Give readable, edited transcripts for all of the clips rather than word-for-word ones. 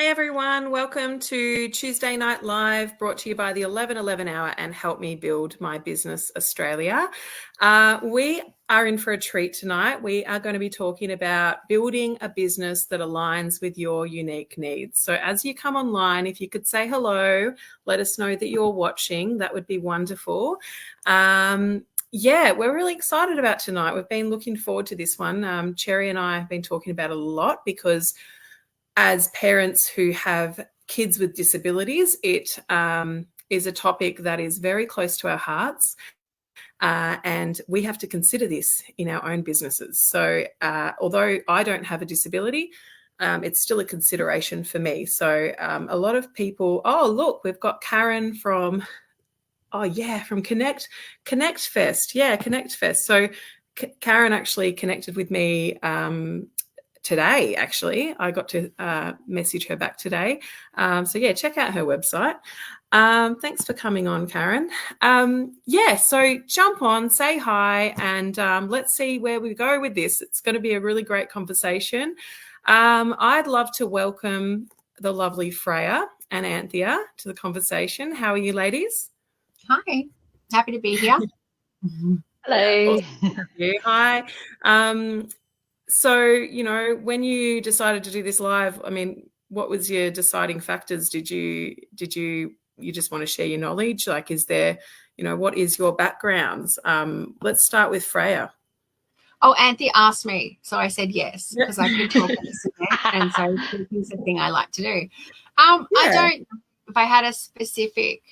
Hi everyone, welcome to Tuesday Night Live, brought to you by the 11:11 Hour and Help Me Build My Business Australia. We are in for a treat tonight. We are going to be talking about building a business that aligns with your unique needs. So as you come online, if you could say hello, let us know that you're watching, that would be wonderful. Yeah, we're really excited about tonight. We've been looking forward to this one. Cherry and I have been talking about it a lot because as parents who have kids with disabilities, it is a topic that is very close to our hearts, and we have to consider this in our own businesses. So although I don't have a disability, it's still a consideration for me. So a lot of people, oh, look, we've got Karen from Connect Fest. Yeah, Connect Fest. So Karen actually connected with me today. Actually, I got to message her back today. So yeah, check out her website. Thanks for coming on, Karen. So jump on, say hi, and let's see where we go with this. It's going to be a really great conversation. I'd love to welcome the lovely Freya and Anthea to the conversation. How are you, ladies? Hi, happy to be here. Hello. Awesome. Hi. So, when you decided to do this live, I mean, what was your deciding factors? Did you just want to share your knowledge? Like, is there, what is your backgrounds? Let's start with Freya. Oh, Anthea asked me, so I said yes, because I could talk at this event, and so it's a thing I like to do. I don't know if I had a specific,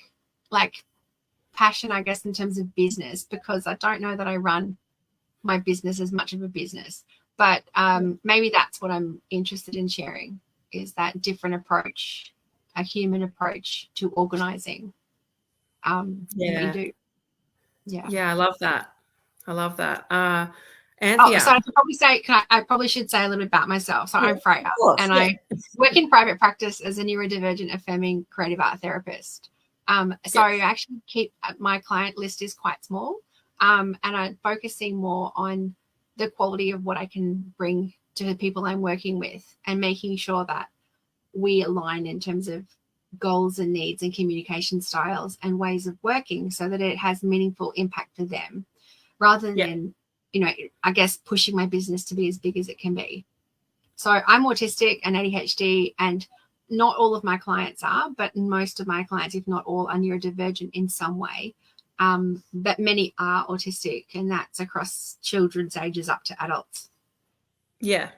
passion, I guess, in terms of business, because I don't know that I run my business as much of a business. But maybe that's what I'm interested in sharing, is that different approach, a human approach to organising. That we do. Yeah, I love that. Anthea. So I probably should say a little bit about myself. So I'm Freya, and I work in private practice as a neurodivergent affirming creative art therapist. So I actually keep my client list is quite small, and I'm focusing more on the quality of what I can bring to the people I'm working with, and making sure that we align in terms of goals and needs and communication styles and ways of working, so that it has meaningful impact for them, rather than, I guess, pushing my business to be as big as it can be. So I'm autistic and ADHD, and not all of my clients are, but most of my clients, if not all, are neurodivergent in some way. But many are autistic, and that's across children's ages up to adults. Yeah,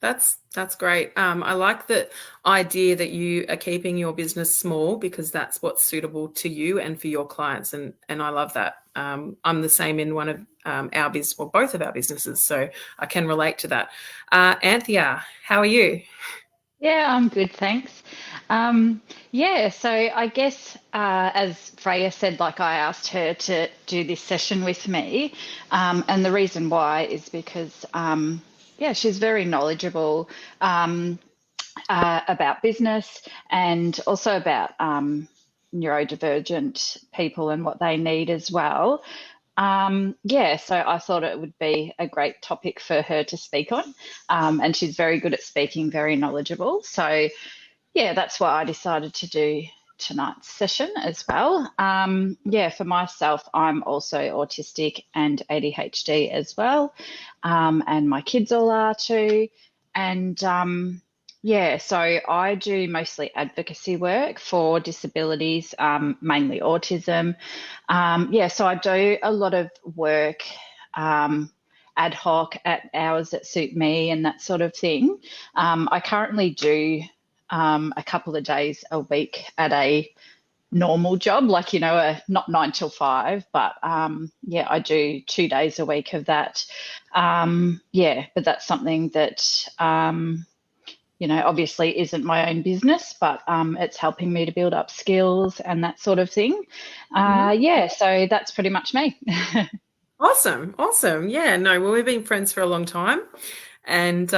that's great. I like the idea that you are keeping your business small, because that's what's suitable to you and for your clients, and I love that. I'm the same in one of our business, or both of our businesses, so I can relate to that. Anthea, how are you? Yeah, I'm good, thanks. So I guess as Freya said, I asked her to do this session with me, and the reason why is because she's very knowledgeable about business, and also about neurodivergent people and what they need as well. So I thought it would be a great topic for her to speak on, and she's very good at speaking, very knowledgeable. So that's why I decided to do tonight's session as well. For myself, I'm also autistic and ADHD as well, and my kids all are too. And so I do mostly advocacy work for disabilities, mainly autism. So I do a lot of work ad hoc at hours that suit me and that sort of thing. I currently do a couple of days a week at a normal job, not 9 till 5, but I do 2 days a week of that. But that's something that obviously isn't my own business, but it's helping me to build up skills and that sort of thing. So that's pretty much me. Awesome. Yeah, no, well, we've been friends for a long time, and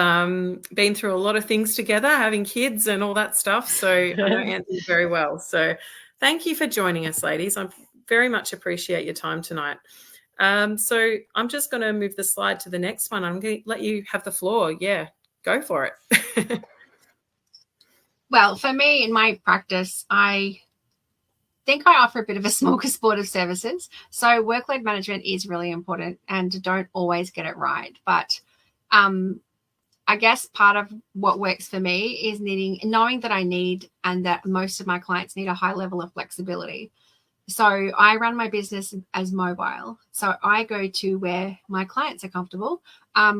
been through a lot of things together, having kids and all that stuff. So I know Anthea very well. So thank you for joining us, ladies. I very much appreciate your time tonight. So I'm just going to move the slide to the next one. I'm going to let you have the floor. Yeah, go for it. Well, for me in my practice, I think I offer a bit of a smorgasbord of services. So workload management is really important and don't always get it right. But I guess part of what works for me is knowing that I need and that most of my clients need a high level of flexibility. So I run my business as mobile. So I go to where my clients are comfortable,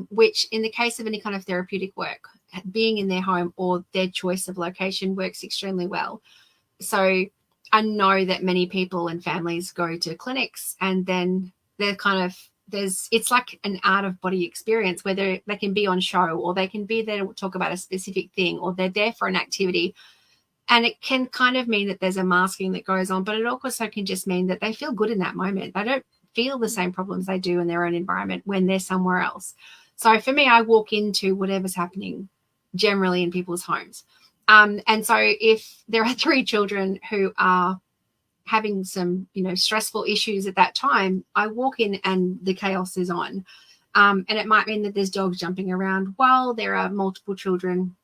which in the case of any kind of therapeutic work, being in their home or their choice of location works extremely well. So I know that many people and families go to clinics and then they're it's like an out-of-body experience where they can be on show or they can be there to talk about a specific thing or they're there for an activity. And it can kind of mean that there's a masking that goes on, but it also can just mean that they feel good in that moment. They don't feel the same problems they do in their own environment when they're somewhere else. So for me, I walk into whatever's happening generally in people's homes. And so if there are 3 children who are having some, stressful issues at that time, I walk in and the chaos is on. And it might mean that there's dogs jumping around while there are multiple children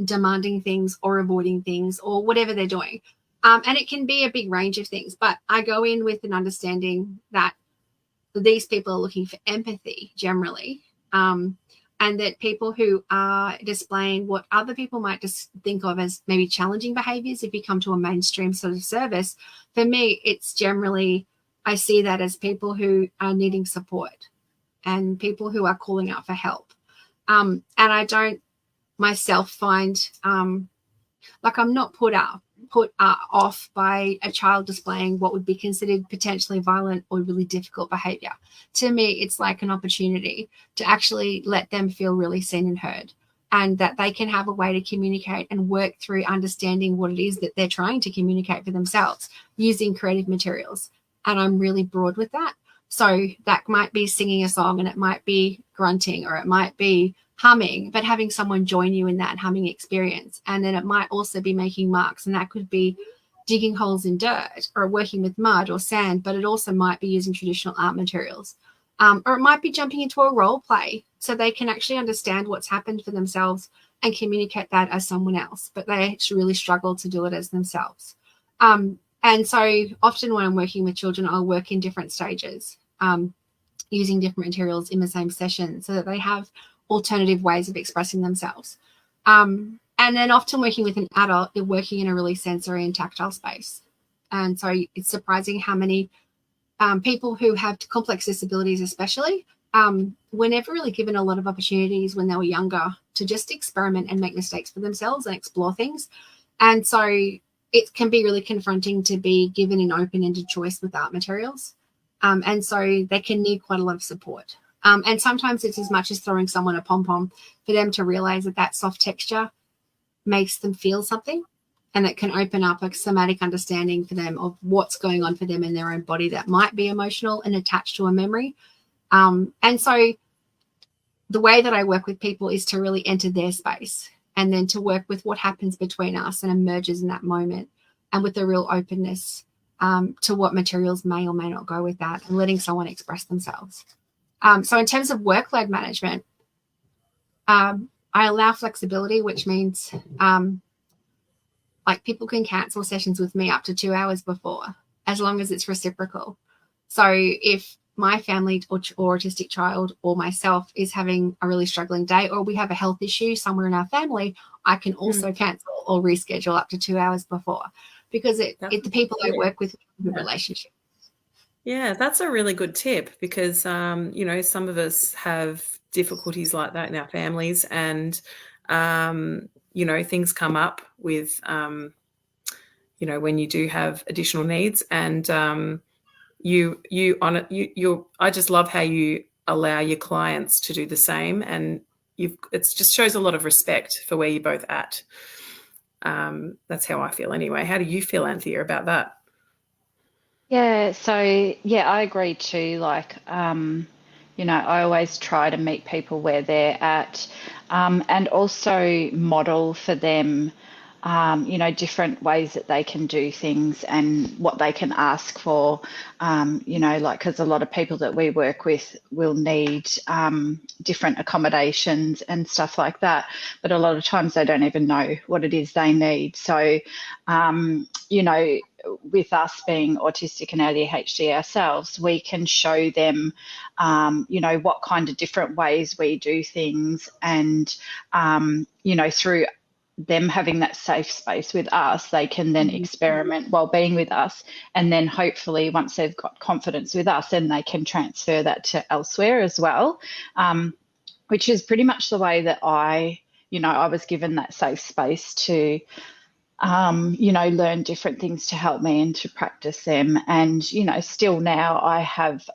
demanding things or avoiding things or whatever they're doing. And it can be a big range of things, but I go in with an understanding that these people are looking for empathy generally. And that people who are displaying what other people might just think of as maybe challenging behaviors, if you come to a mainstream sort of service, for me, it's generally, I see that as people who are needing support and people who are calling out for help. And I don't myself find like I'm not put off by a child displaying what would be considered potentially violent or really difficult behavior. To me, it's like an opportunity to actually let them feel really seen and heard, and that they can have a way to communicate and work through understanding what it is that they're trying to communicate for themselves using creative materials. And I'm really broad with that. So that might be singing a song and it might be grunting or it might be humming, but having someone join you in that humming experience. And then it might also be making marks, and that could be digging holes in dirt or working with mud or sand, but it also might be using traditional art materials. Or it might be jumping into a role play so they can actually understand what's happened for themselves and communicate that as someone else, but they really struggle to do it as themselves. And so often when I'm working with children, I'll work in different stages, using different materials in the same session so that they have alternative ways of expressing themselves. And then often working with an adult, you're working in a really sensory and tactile space. And so it's surprising how many people who have complex disabilities especially were never really given a lot of opportunities when they were younger to just experiment and make mistakes for themselves and explore things. And so it can be really confronting to be given an open-ended choice with art materials. And so they can need quite a lot of support. And sometimes it's as much as throwing someone a pom-pom for them to realize that that soft texture makes them feel something, and it can open up a somatic understanding for them of what's going on for them in their own body that might be emotional and attached to a memory. And so the way that I work with people is to really enter their space and then to work with what happens between us and emerges in that moment, and with a real openness to what materials may or may not go with that, and letting someone express themselves. So in terms of workload management, I allow flexibility, which means like people can cancel sessions with me up to 2 hours before, as long as it's reciprocal. So if my family or autistic child or myself is having a really struggling day, or we have a health issue somewhere in our family, I can also cancel or reschedule up to 2 hours before, because the people I work with have a good relationship. Yeah, that's a really good tip, because, some of us have difficulties like that in our families, and, things come up with, when you do have additional needs, and I just love how you allow your clients to do the same, and it just shows a lot of respect for where you're both at. That's how I feel anyway. How do you feel, Anthea, about that? Yeah, so I agree too. Like, I always try to meet people where they're at, and also model for them different ways that they can do things and what they can ask for, because a lot of people that we work with will need different accommodations and stuff like that. But a lot of times they don't even know what it is they need. So, with us being autistic and ADHD ourselves, we can show them, what kind of different ways we do things and, through them having that safe space with us, they can then experiment while being with us. And then hopefully once they've got confidence with us, then they can transfer that to elsewhere as well, which is pretty much the way that I was given that safe space to, learn different things to help me and to practice them. And, still now I have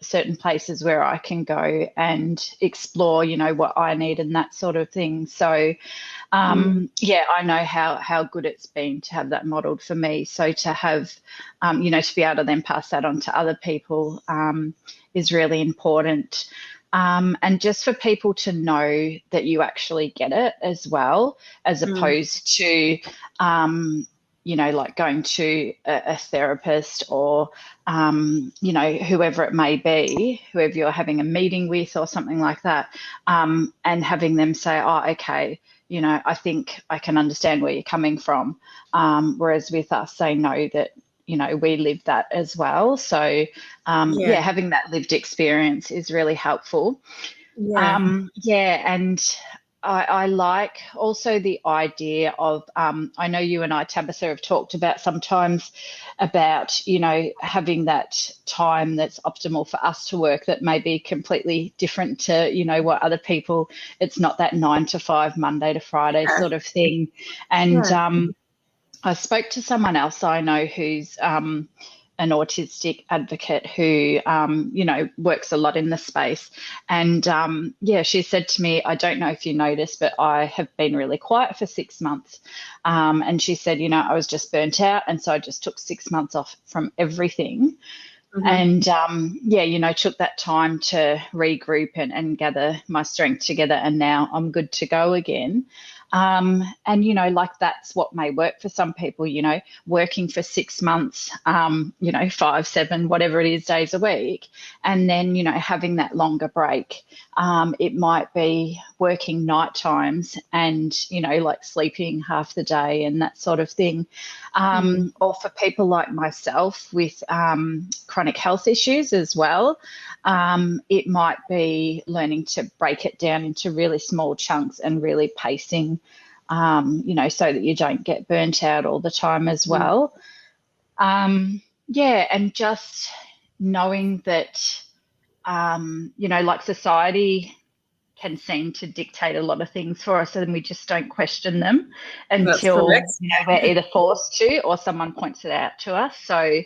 certain places where I can go and explore, what I need and that sort of thing. So, I know how good it's been to have that modelled for me. So to have, to be able to then pass that on to other people is really important. And just for people to know that you actually get it as well, as opposed to, like going to a therapist or, whoever it may be, whoever you're having a meeting with or something like that, and having them say, oh, okay, I think I can understand where you're coming from. Whereas with us, they know that, we live that as well. So, having that lived experience is really helpful. And I like also the idea of, I know you and I, Tabitha, have talked about sometimes about, having that time that's optimal for us to work that may be completely different to, what other people, it's not that 9 to 5, Monday to Friday sort of thing. And I spoke to someone else I know who's an autistic advocate who, works a lot in the space. And, she said to me, I don't know if you noticed, but I have been really quiet for 6 months. And she said, I was just burnt out. And so I just took 6 months off from everything. And, took that time to regroup and gather my strength together. And now I'm good to go again. And, that's what may work for some people, working for 6 months, 5, 7, whatever it is, days a week. And then, having that longer break. It might be working night times and, sleeping half the day and that sort of thing. Or for people like myself with chronic health issues as well, it might be learning to break it down into really small chunks and really pacing, so that you don't get burnt out all the time as well. And just knowing that, society can seem to dictate a lot of things for us, and we just don't question them until we're either forced to or someone points it out to us. So,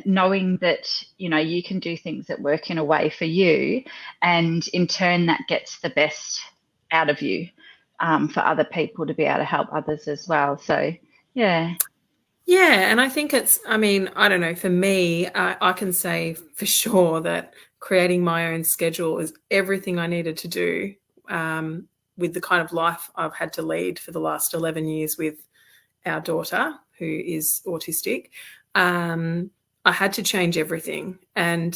knowing that, you can do things that work in a way for you, and in turn that gets the best out of you for other people to be able to help others as well. So, yeah, and I think I don't know, for me, I can say for sure that creating my own schedule is everything I needed to do with the kind of life I've had to lead for the last 11 years with our daughter, who is autistic. I had to change everything. And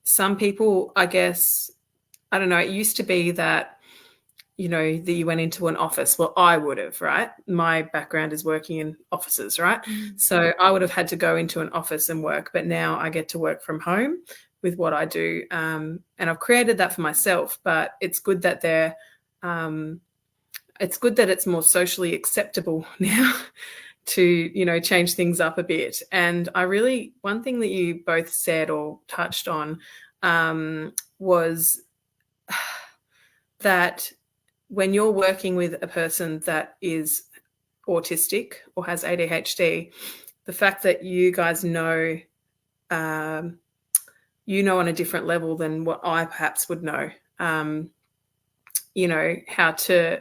some people, I guess, I don't know, it used to be that, that you went into an office. Well, I would have, right? My background is working in offices, right? So I would have had to go into an office and work, but now I get to work from home with what I do. And I've created that for myself, but it's good that it's more socially acceptable now to, change things up a bit. And one thing that you both said or touched on was that when you're working with a person that is autistic or has ADHD, the fact that you guys know, on a different level than what I perhaps would know, how to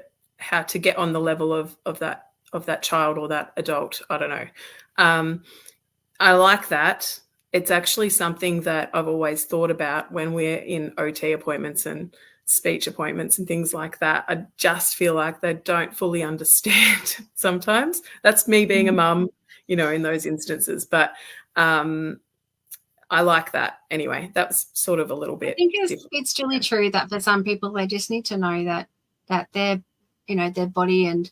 get on the level of that child or that adult. I don't know. I like that. It's actually something that I've always thought about when we're in OT appointments and speech appointments and things like that, I just feel like they don't fully understand sometimes. That's me being a mum, you know, in those instances. But I like that anyway. That's sort of a little bit. I think it's really true that for some people, they just need to know that their, you know, their body and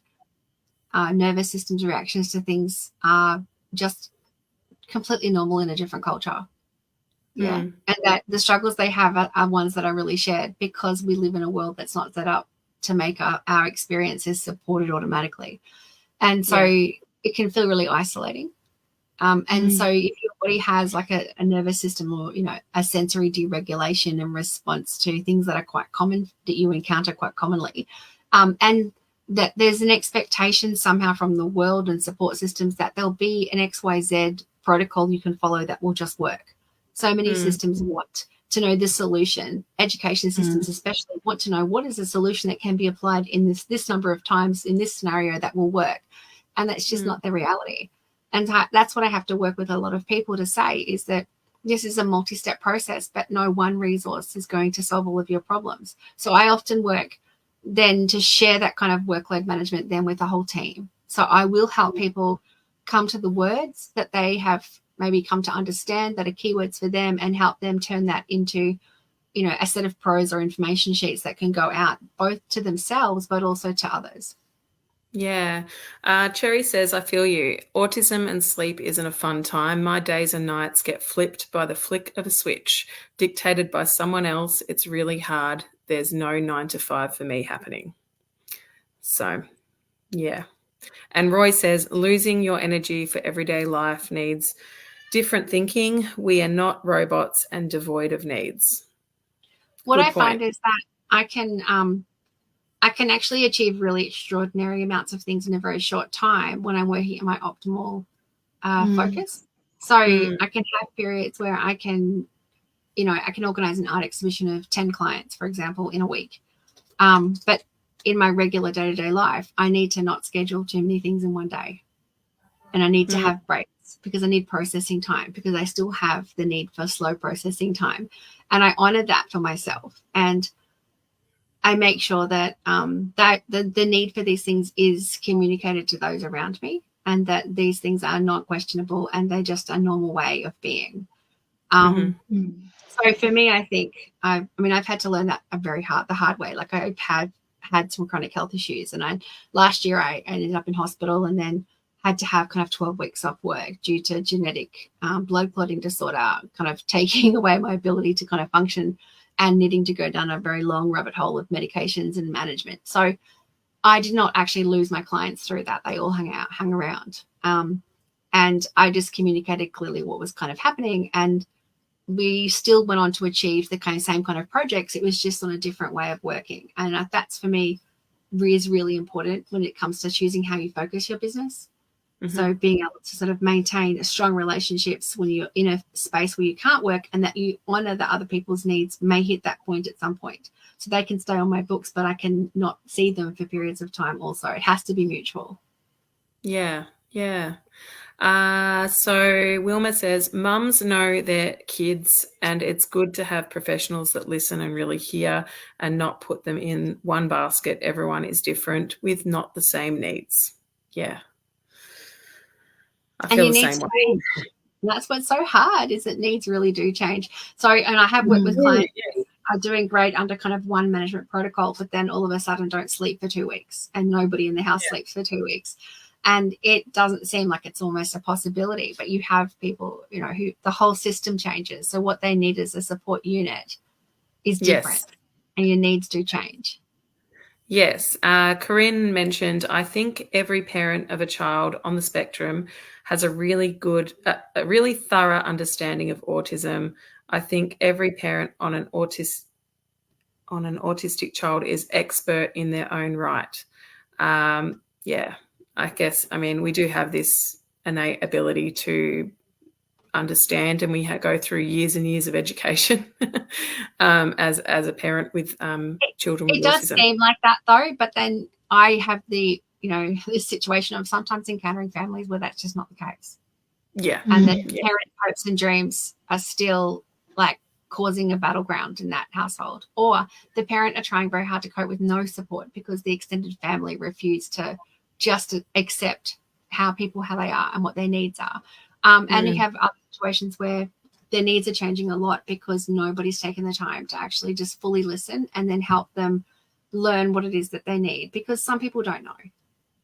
nervous system's reactions to things are just completely normal in a different culture. Yeah. And that the struggles they have are ones that are really shared, because we live in a world that's not set up to make our experiences supported automatically. And so it can feel really isolating. And so if your body has like a nervous system, or, you know, a sensory deregulation in response to things that are quite common, that you encounter quite commonly, and that there's an expectation somehow from the world and support systems that there'll be an XYZ protocol you can follow that will just work. So many systems want to know the solution. Education systems especially want to know what is the solution that can be applied in this number of times in this scenario that will work. And that's just not the reality. And that's what I have to work with a lot of people to say, is that this is a multi-step process, but no one resource is going to solve all of your problems. So I often work then to share that kind of workload management then with the whole team. So I will help people come to the words that they have maybe come to understand that are keywords for them, and help them turn that into, you know, a set of prose or information sheets that can go out both to themselves but also to others. Yeah. Cherry says, I feel you. Autism and sleep isn't a fun time. My days and nights get flipped by the flick of a switch, dictated by someone else. It's really hard. There's no 9 to 5 for me happening. So, yeah. And Roy says, losing your energy for everyday life needs different thinking. We are not robots and devoid of needs. What I find is that I can actually achieve really extraordinary amounts of things in a very short time when I'm working at my optimal focus. So I can have periods where I can, you know, I can organize an art exhibition of 10 clients, for example, in a week. But in my regular day-to-day life, I need to not schedule too many things in one day. And I need to have breaks, because I need processing time, because I still have the need for slow processing time. And I honor that for myself. And I make sure that that the need for these things is communicated to those around me, and that these things are not questionable and they're just a normal way of being. So for me, I think I've had to learn that the hard way. Like, I've had some chronic health issues, and last year I ended up in hospital, and then had to have kind of 12 weeks off work due to genetic blood clotting disorder, kind of taking away my ability to kind of function, and needing to go down a very long rabbit hole of medications and management. So I did not actually lose my clients through that. They all hung around. And I just communicated clearly what was kind of happening. And we still went on to achieve the same kind of projects. It was just on a different way of working. And that's, for me, is really important when it comes to choosing how you focus your business. So being able to sort of maintain strong relationships when you're in a space where you can't work, and that you honor that other people's needs may hit that point at some point. So they can stay on my books, but I can not see them for periods of time also. It has to be mutual. Yeah, yeah. So Wilma says, mums know their kids, and it's good to have professionals that listen and really hear, and not put them in one basket. Everyone is different with not the same needs. Yeah. I feel the same way. That's what's so hard, is that needs really do change. So, and I have worked with clients who are doing great under kind of one management protocol, but then all of a sudden don't sleep for 2 weeks, and nobody in the house sleeps for 2 weeks. And it doesn't seem like it's almost a possibility, but you have people, you know, who the whole system changes. So what they need as a support unit is different, and your needs do change. Yes. Corinne mentioned, I think every parent of a child on the spectrum has a really thorough understanding of autism. I think every parent on an autistic child is expert in their own right. I guess, we do have this innate ability to understand, and we go through years and years of education as a parent with children with autism. It does seem like that, though, but then I have this situation of sometimes encountering families where that's just not the case. Yeah. And that parent hopes and dreams are still like causing a battleground in that household, or the parent are trying very hard to cope with no support because the extended family refuse to just accept how they are and what their needs are. And you have other situations where their needs are changing a lot because nobody's taken the time to actually just fully listen and then help them learn what it is that they need, because some people don't know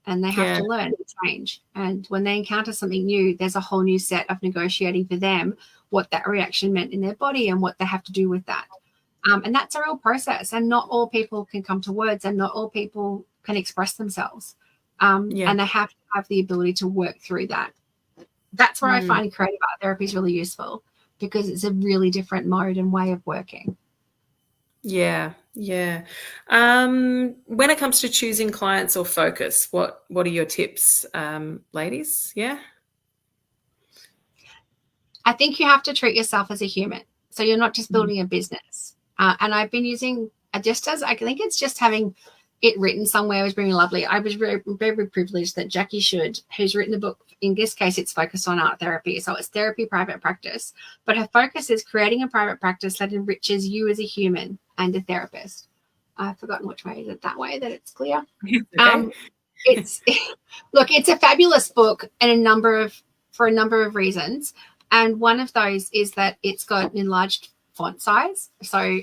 and they have to learn and change. And when they encounter something new, there's a whole new set of negotiating for them what that reaction meant in their body and what they have to do with that. And that's a real process, and not all people can come to words, and not all people can express themselves. And they have to have the ability to work through that. That's where I find creative art therapy is really useful, because it's a really different mode and way of working. Yeah. When it comes to choosing clients or focus, what are your tips, ladies? Yeah. I think you have to treat yourself as a human. So you're not just building a business. And I've been using I think it's just having it written somewhere was really lovely. I was very, very privileged that Jackie Should, who's written a book, in this case, it's focused on art therapy. So it's therapy, private practice. But her focus is creating a private practice that enriches you as a human and a therapist. I've forgotten which way is it that way, that it's clear. Okay. It's a fabulous book for a number of reasons. And one of those is that it's got an enlarged font size. So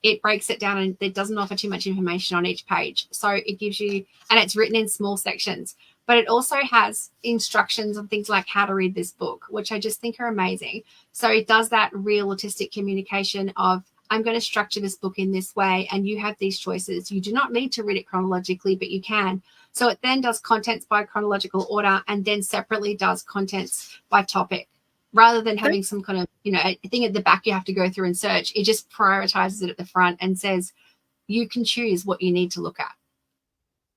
it breaks it down, and it doesn't offer too much information on each page. So it gives you, and it's written in small sections, but it also has instructions on things like how to read this book, which I just think are amazing. So it does that real autistic communication of, I'm going to structure this book in this way, and you have these choices. You do not need to read it chronologically, but you can. So it then does contents by chronological order, and then separately does contents by topic. Rather than having some kind of, a thing at the back you have to go through and search, it just prioritizes it at the front and says, you can choose what you need to look at.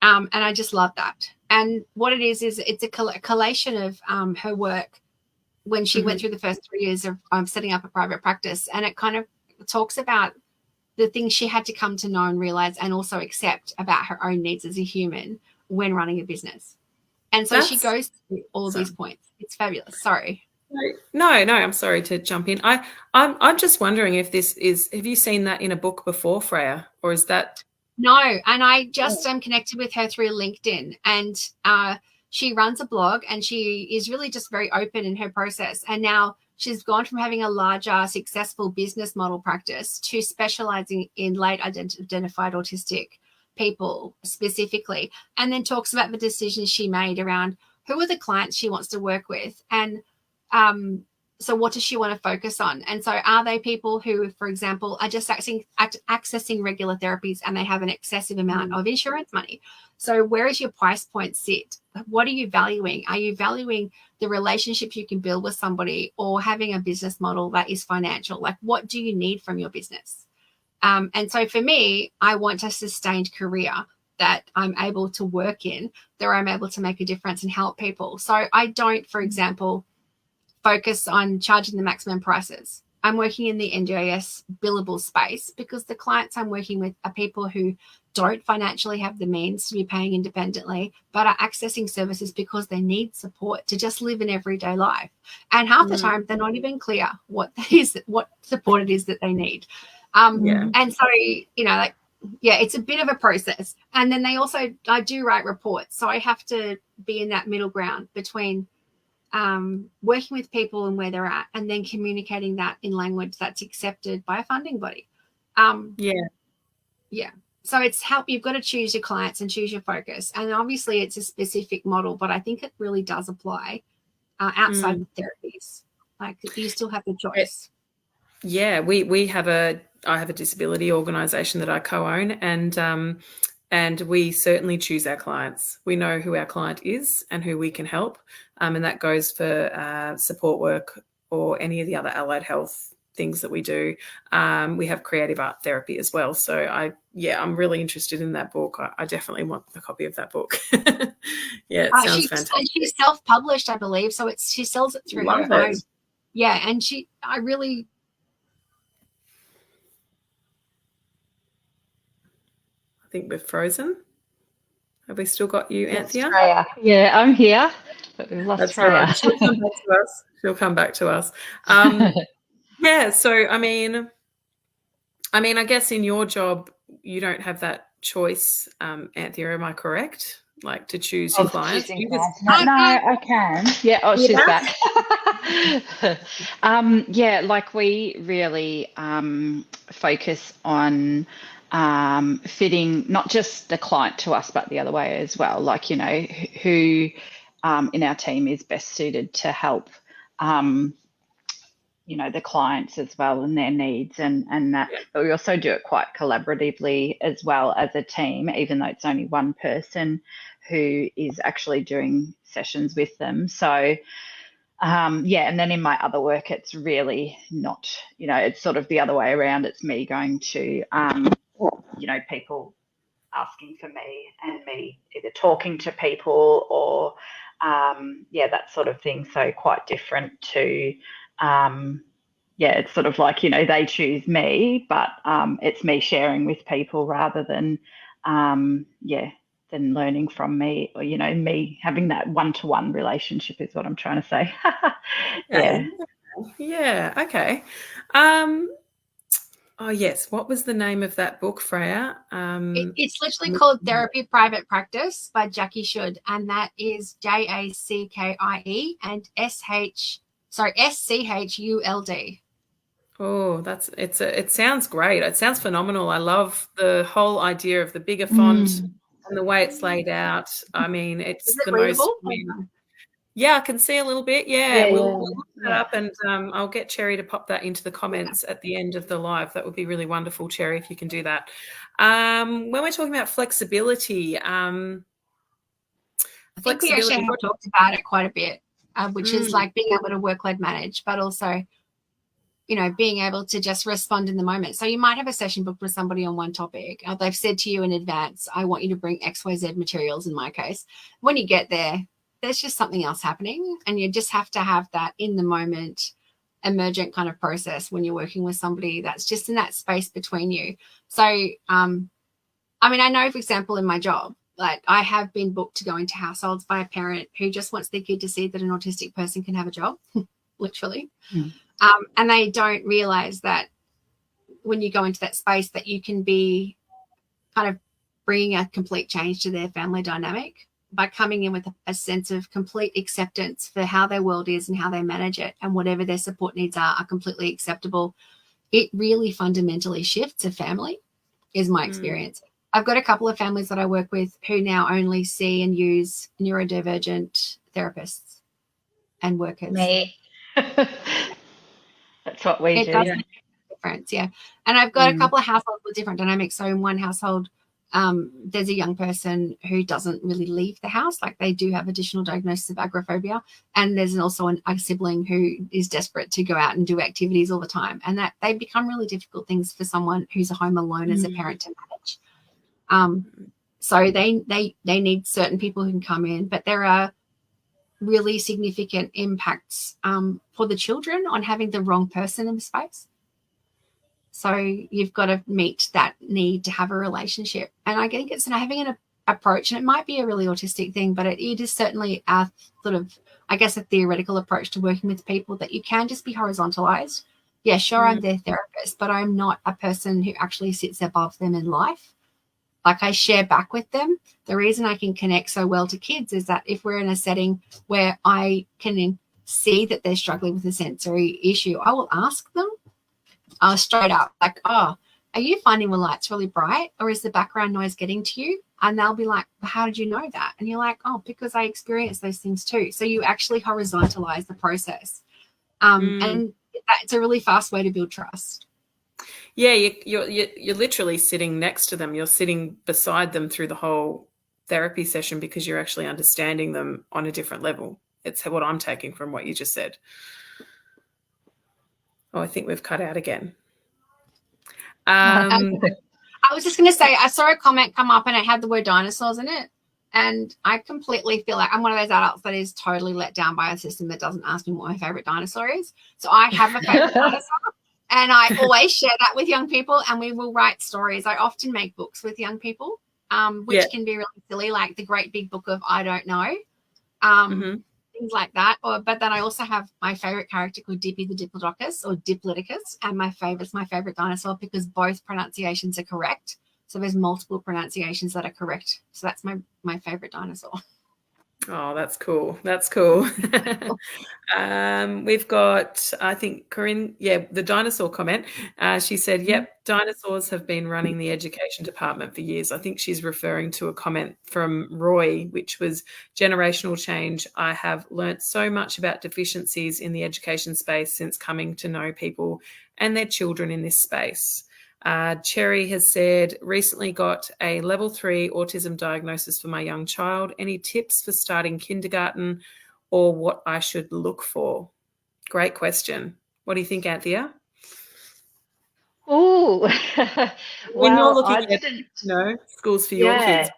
And I just love that. And what it is it's a collation of her work when she went through the first 3 years of setting up a private practice. And it kind of talks about the things she had to come to know and realize, and also accept about her own needs as a human when running a business. And so she goes through all these points. It's fabulous. Sorry. No, I'm sorry to jump in. I'm just wondering if have you seen that in a book before, Freya, or is that? No, and I just am connected with her through LinkedIn, and she runs a blog, and she is really just very open in her process. And now she's gone from having a larger, successful business model practice to specializing in late identified autistic people specifically, and then talks about the decisions she made around who are the clients she wants to work with, and so what does she want to focus on? And so are they people who, for example, are just accessing regular therapies and they have an excessive amount of insurance money? So where is your price point sit? What are you valuing? Are you valuing the relationship you can build with somebody, or having a business model that is financial? Like, what do you need from your business? And so for me, I want a sustained career that I'm able to work in, that I'm able to make a difference and help people. So I don't, for example, focus on charging the maximum prices. I'm working in the NDIS billable space because the clients I'm working with are people who don't financially have the means to be paying independently, but are accessing services because they need support to just live an everyday life. And half the time, they're not even clear what support it is that they need. And so, it's a bit of a process. And then I do write reports. So I have to be in that middle ground between working with people and where they're at, and then communicating that in language that's accepted by a funding body. So it's you've got to choose your clients and choose your focus. And obviously it's a specific model, but I think it really does apply outside of therapies. Like, you still have the choice. Yeah, I have a disability organisation that I co-own, and we certainly choose our clients. We know who our client is and who we can help. And that goes for support work or any of the other allied health things that we do. We have creative art therapy as well. So I'm really interested in that book. I definitely want a copy of that book. It sounds fantastic. She's self-published, I believe. So she sells it through her own. Yeah, and I think we're frozen. Have we still got you, Anthea? Freya. Yeah, I'm here, but we've lost Freya. Right. She'll come back to us. Yeah, so I mean, I mean, I guess in your job, you don't have that choice, Anthea, am I correct? Like to choose your clients? No, I can. Yeah, oh, she's back. Yeah, like we really focus on fitting not just the client to us, but the other way as well. Like, you know, who in our team is best suited to help you know, the clients as well and their needs and that. But we also do it quite collaboratively as well as a team, even though it's only one person who is actually doing sessions with them. So yeah, and then in my other work, it's really not, you know, it's sort of the other way around. It's me going to, you know, people asking for me and me either talking to people or, yeah, that sort of thing. So quite different to, yeah, it's sort of like, you know, they choose me, but it's me sharing with people rather than, yeah, than learning from me, or, you know, me having that one-to-one relationship is what I'm trying to say. Okay. Yeah. Okay. Oh yes. What was the name of that book, Freya? It's literally called Therapy Private Practice by Jackie Should, and that is JACKIE and SCHULD. Oh, it sounds great. It sounds phenomenal. I love the whole idea of the bigger font and the way it's laid out. I mean, it's Is it the readable? most. Yeah, I can see a little bit. Yeah, we'll look that up, and I'll get Cherry to pop that into the comments at the end of the live. That would be really wonderful, Cherry, if you can do that. When we're talking about flexibility, I think we actually have talked about it quite a bit, which is like being able to workload manage, but also, you know, being able to just respond in the moment. So you might have a session booked with somebody on one topic. They've said to you in advance, I want you to bring XYZ materials in my case. When you get there, there's just something else happening, and you just have to have that in the moment emergent kind of process when you're working with somebody that's just in that space between you. So, I mean, I know, for example, in my job, like I have been booked to go into households by a parent who just wants their kid to see that an autistic person can have a job, literally. And they don't realize that when you go into that space that you can be kind of bringing a complete change to their family dynamic by coming in with a sense of complete acceptance for how their world is and how they manage it, and whatever their support needs are completely acceptable. It really fundamentally shifts a family, is my experience. I've got a couple of families that I work with who now only see and use neurodivergent therapists and workers. Me. That's what we do. It does make a difference, yeah. And I've got a couple of households with different dynamics. So in one household, there's a young person who doesn't really leave the house. Like they do have additional diagnosis of agoraphobia. And there's also a sibling who is desperate to go out and do activities all the time. And that they become really difficult things for someone who's home alone as a parent to manage. So they need certain people who can come in, but there are really significant impacts for the children on having the wrong person in the space. So you've got to meet that need to have a relationship. And I think it's having an approach, and it might be a really autistic thing, but it is certainly a sort of, I guess, a theoretical approach to working with people, that you can just be horizontalized. Yeah, sure, I'm their therapist, but I'm not a person who actually sits above them in life. Like I share back with them. The reason I can connect so well to kids is that if we're in a setting where I can see that they're struggling with a sensory issue, I will ask them straight up, like, oh, are you finding the lights really bright, or is the background noise getting to you? And they'll be like, well, how did you know that? And you're like, oh, because I experienced those things too. So you actually horizontalize the process. And it's a really fast way to build trust. Yeah, you're literally sitting next to them. You're sitting beside them through the whole therapy session because you're actually understanding them on a different level. It's what I'm taking from what you just said. Oh, I think we've cut out again. I was just going to say, I saw a comment come up and it had the word dinosaurs in it. And I completely feel like I'm one of those adults that is totally let down by a system that doesn't ask me what my favorite dinosaur is. So I have a favorite dinosaur. And I always share that with young people, and we will write stories. I often make books with young people, which can be really silly, like the great big book of I don't know. things like that. But then I also have my favorite character called Dippy the Diplodocus or Diplodocus, and my favorite dinosaur because both pronunciations are correct. So there's multiple pronunciations that are correct. So that's my favorite dinosaur. Oh, that's cool. That's cool. We've got, I think, Corinne, the dinosaur comment. She said, yep, dinosaurs have been running the education department for years. I think she's referring to a comment from Roy, which was generational change. I have learnt so much about deficiencies in the education space since coming to know people and their children in this space. Cherry has said, recently got a level 3 autism diagnosis for my young child. Any tips for starting kindergarten or what I should look for? Great question. What do you think, Anthea? Oh, When you're well, looking at schools for your kids,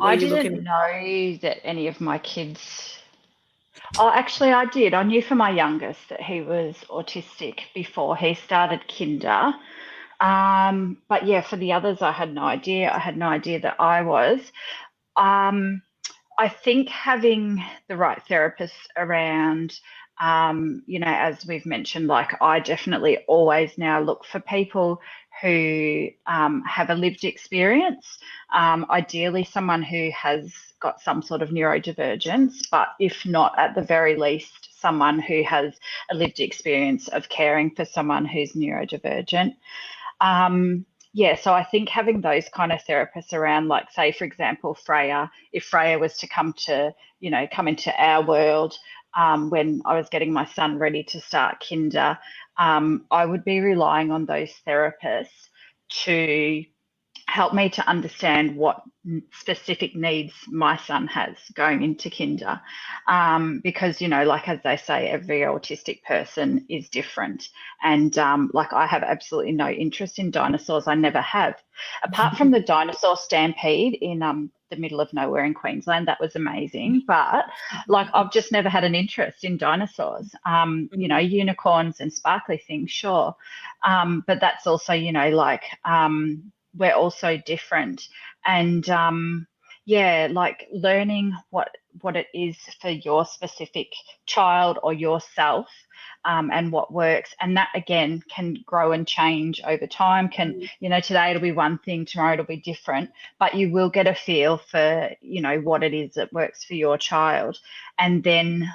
I didn't know that any of my kids. Oh, actually, I did. I knew for my youngest that he was autistic before he started kinder. But yeah, for the others, I had no idea. I had no idea that I was. I think having the right therapist around, as we've mentioned, like I definitely always now look for people who have a lived experience, ideally someone who has got some sort of neurodivergence, but if not, at the very least, someone who has a lived experience of caring for someone who's neurodivergent. So I think having those kind of therapists around, like say, for example, Freya, if Freya was to come into our world when I was getting my son ready to start kinder, I would be relying on those therapists to help me to understand what specific needs my son has going into kinder. Because, like as they say, every autistic person is different. And like I have absolutely no interest in dinosaurs. I never have. Apart from the dinosaur stampede in the middle of nowhere in Queensland, that was amazing. But like I've just never had an interest in dinosaurs. Unicorns and sparkly things, sure. But that's also, we're also different. And like learning what it is for your specific child or yourself, and what works. And that again can grow and change over time. Today it'll be one thing, tomorrow it'll be different, but you will get a feel for, what it is that works for your child. And then,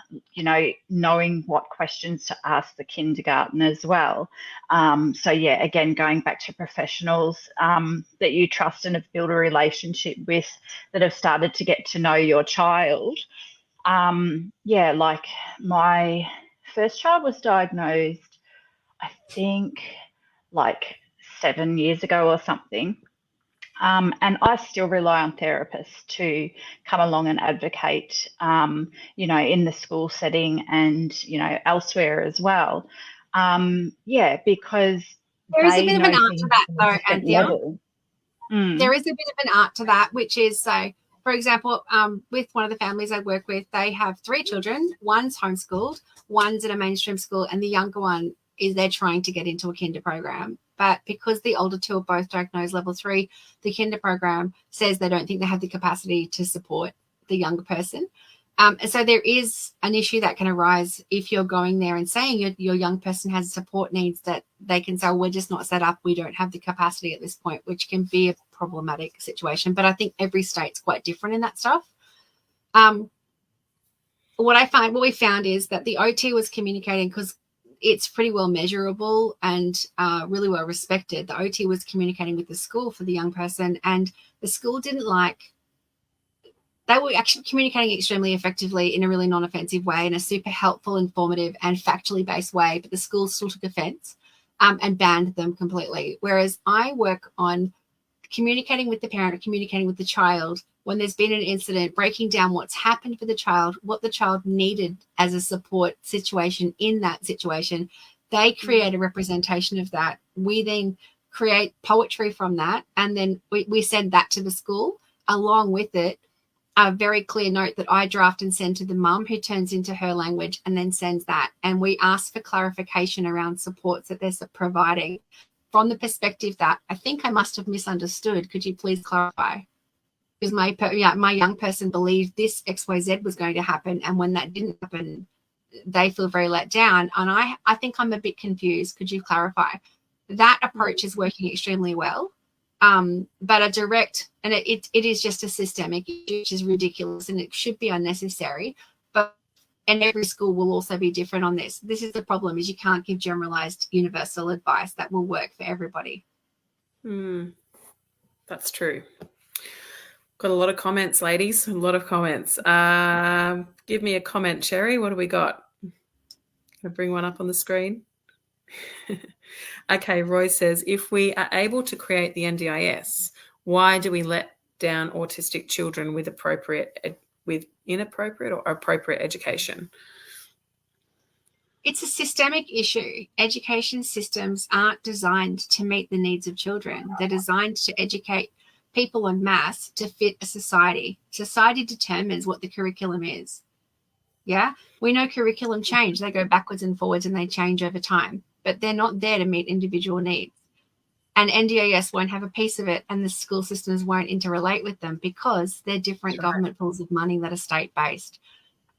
knowing what questions to ask the kindergarten as well. Again, going back to professionals that you trust and have built a relationship with, that have started to get to know your child. Like my first child was diagnosed, I think, like 7 years ago or something. And I still rely on therapists to come along and advocate, in the school setting and, elsewhere as well. Because there is a bit of an art to that, though, Anthea. There is a bit of an art to that, which is, so, for example, with one of the families I work with, they have 3 children. One's homeschooled, one's in a mainstream school, and the younger one they're trying to get into a kinder program. But because the older 2 are both diagnosed level 3, the kinder program says they don't think they have the capacity to support the younger person. So there is an issue that can arise if you're going there and saying your young person has support needs, that they can say, we're just not set up, we don't have the capacity at this point, which can be a problematic situation. But I think every state's quite different in that stuff. What we found is that the OT was communicating, because it's pretty well measurable and really well respected. The OT was communicating with the school for the young person, and the school didn't like. They were actually communicating extremely effectively in a really non-offensive way, in a super helpful, informative, and factually based way. But the school still took offence and banned them completely. Whereas I work on communicating with the parent or communicating with the child when there's been an incident, breaking down what's happened for the child, what the child needed as a support situation in that situation. They create a representation of that. We then create poetry from that, and then we send that to the school along with it. A very clear note that I draft and send to the mum, who turns into her language and then sends that. And we ask for clarification around supports that they're providing from the perspective that I think I must have misunderstood. Could you please clarify? because my young person believed this XYZ was going to happen, and when that didn't happen, they feel very let down. And I think I'm a bit confused. Could you clarify? That approach is working extremely well, but a direct, and it is just a systemic issue, which is ridiculous, and it should be unnecessary. And every school will also be different on this. This is the problem, is you can't give generalized universal advice that will work for everybody. That's true. Got a lot of comments, ladies, a lot of comments. Give me a comment, Cherry. What do we got? Can I bring one up on the screen? Okay, Roy says, if we are able to create the NDIS, why do we let down autistic children with inappropriate or appropriate education? It's a systemic issue. Education systems aren't designed to meet the needs of children. They're designed to educate people en masse to fit a society. Society determines what the curriculum is. Yeah, we know curriculum change. They go backwards and forwards and they change over time, but they're not there to meet individual needs. And NDIS won't have a piece of it, and the school systems won't interrelate with them because they're different government pools of money that are state-based.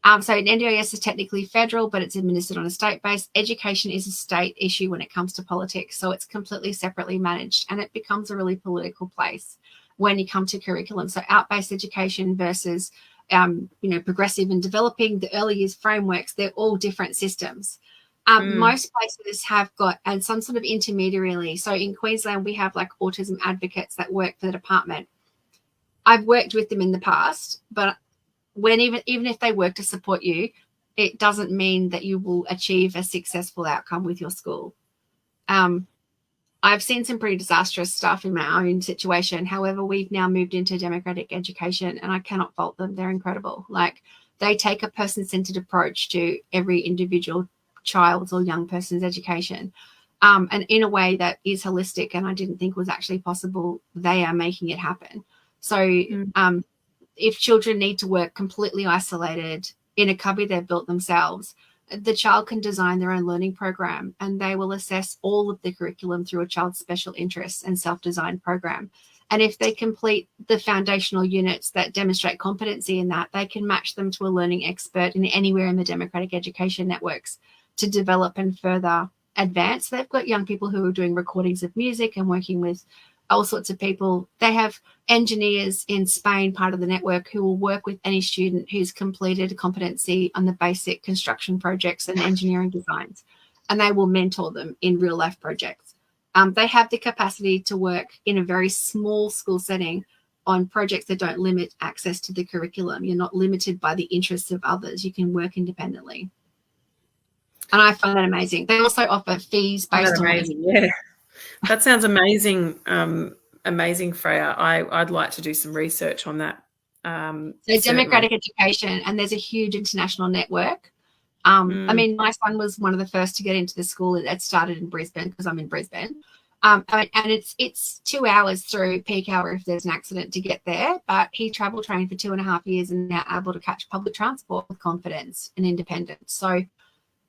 So NDIS is technically federal, but it's administered on a state base. Education is a state issue when it comes to politics, so it's completely separately managed, and it becomes a really political place when you come to curriculum. So out-based education versus, progressive and developing, the early years frameworks, they're all different systems. Most places have got some sort of intermediary. So in Queensland, we have like autism advocates that work for the department. I've worked with them in the past, but when even if they work to support you, it doesn't mean that you will achieve a successful outcome with your school. I've seen some pretty disastrous stuff in my own situation. However, we've now moved into democratic education, and I cannot fault them. They're incredible. Like, they take a person-centered approach to every individual child's or young person's education, and in a way that is holistic, and I didn't think was actually possible. They are making it happen. So if children need to work completely isolated in a cubby they've built themselves, the child can design their own learning program, and they will assess all of the curriculum through a child's special interests and self-designed program. And if they complete the foundational units that demonstrate competency in that, they can match them to a learning expert in anywhere in the democratic education networks to develop and further advance. They've got young people who are doing recordings of music and working with all sorts of people. They have engineers in Spain, part of the network, who will work with any student who's completed a competency on the basic construction projects and engineering designs, and they will mentor them in real life projects. They have the capacity to work in a very small school setting on projects that don't limit access to the curriculum. You're not limited by the interests of others. You can work independently. And I find that amazing. They also offer fees based on amazing. Yeah. That sounds amazing, amazing, Freya. I'd like to do some research on that. So democratic education, and there's a huge international network. I mean, my son was one of the first to get into the school. It started in Brisbane because I'm in Brisbane. And it's 2 hours through peak hour if there's an accident to get there. But he travel trained for 2.5 years and now able to catch public transport with confidence and independence. So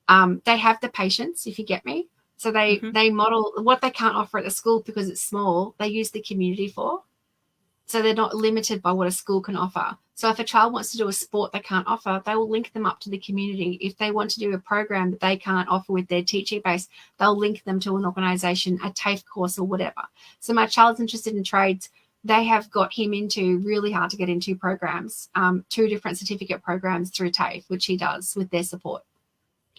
they have the patience, if you get me. So they model what they can't offer at the school because it's small. They use the community for. So they're not limited by what a school can offer. So if a child wants to do a sport they can't offer, they will link them up to the community. If they want to do a program that they can't offer with their teaching base, they'll link them to an organisation, a TAFE course or whatever. So my child's interested in trades. They have got him into really hard to get into programs, 2 different certificate programs through TAFE, which he does with their support.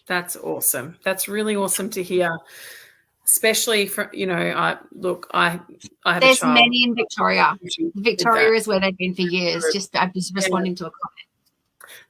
That's awesome. That's really awesome to hear, especially for, I have There's a child. Many in Victoria. Victoria is where they've been for years. I'm just responding to a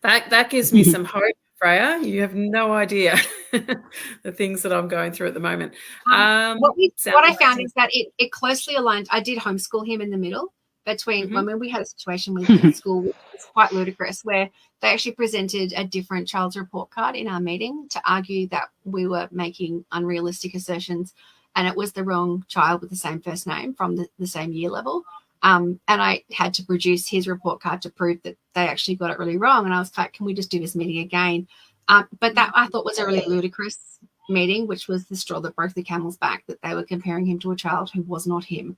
comment. That gives me some hope, Freya. You have no idea the things that I'm going through at the moment. What I found is that it closely aligned. I did homeschool him in the middle between when we had a situation with the school, which was quite ludicrous, where they actually presented a different child's report card in our meeting to argue that we were making unrealistic assertions, and it was the wrong child with the same first name from the same year level. And I had to produce his report card to prove that they actually got it really wrong. And I was like, can we just do this meeting again? But that I thought was a really ludicrous meeting, which was the straw that broke the camel's back, that they were comparing him to a child who was not him.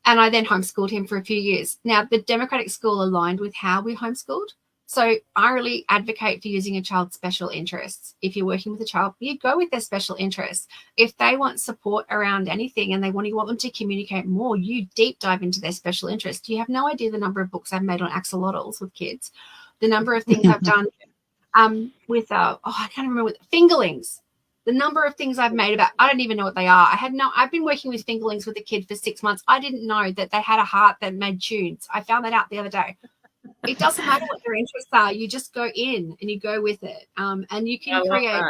And I then homeschooled him for a few years. Now, the democratic school aligned with how we homeschooled. So I really advocate for using a child's special interests. If you're working with a child, you go with their special interests. If they want support around anything and you want them to communicate more, you deep dive into their special interests. You have no idea the number of books I've made on axolotls with kids, the number of things I've done with, I can't remember, with fingerlings. The number of things I've made about, I don't even know what they are. I've been working with fingerlings with a kid for 6 months. I didn't know that they had a heart that made tunes. I found that out the other day. It doesn't matter what their interests are. You just go in and you go with it. And you can create.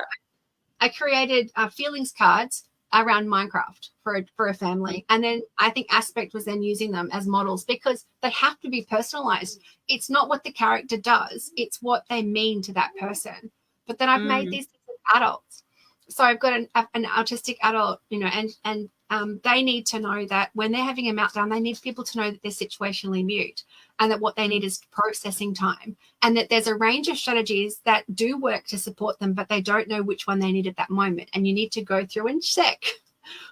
I created feelings cards around Minecraft for a family. And then I think Aspect was then using them as models because they have to be personalized. It's not what the character does. It's what they mean to that person. But then I've made these adults. So I've got an autistic adult, and they need to know that when they're having a meltdown, they need people to know that they're situationally mute and that what they need is processing time, and that there's a range of strategies that do work to support them, but they don't know which one they need at that moment. And you need to go through and check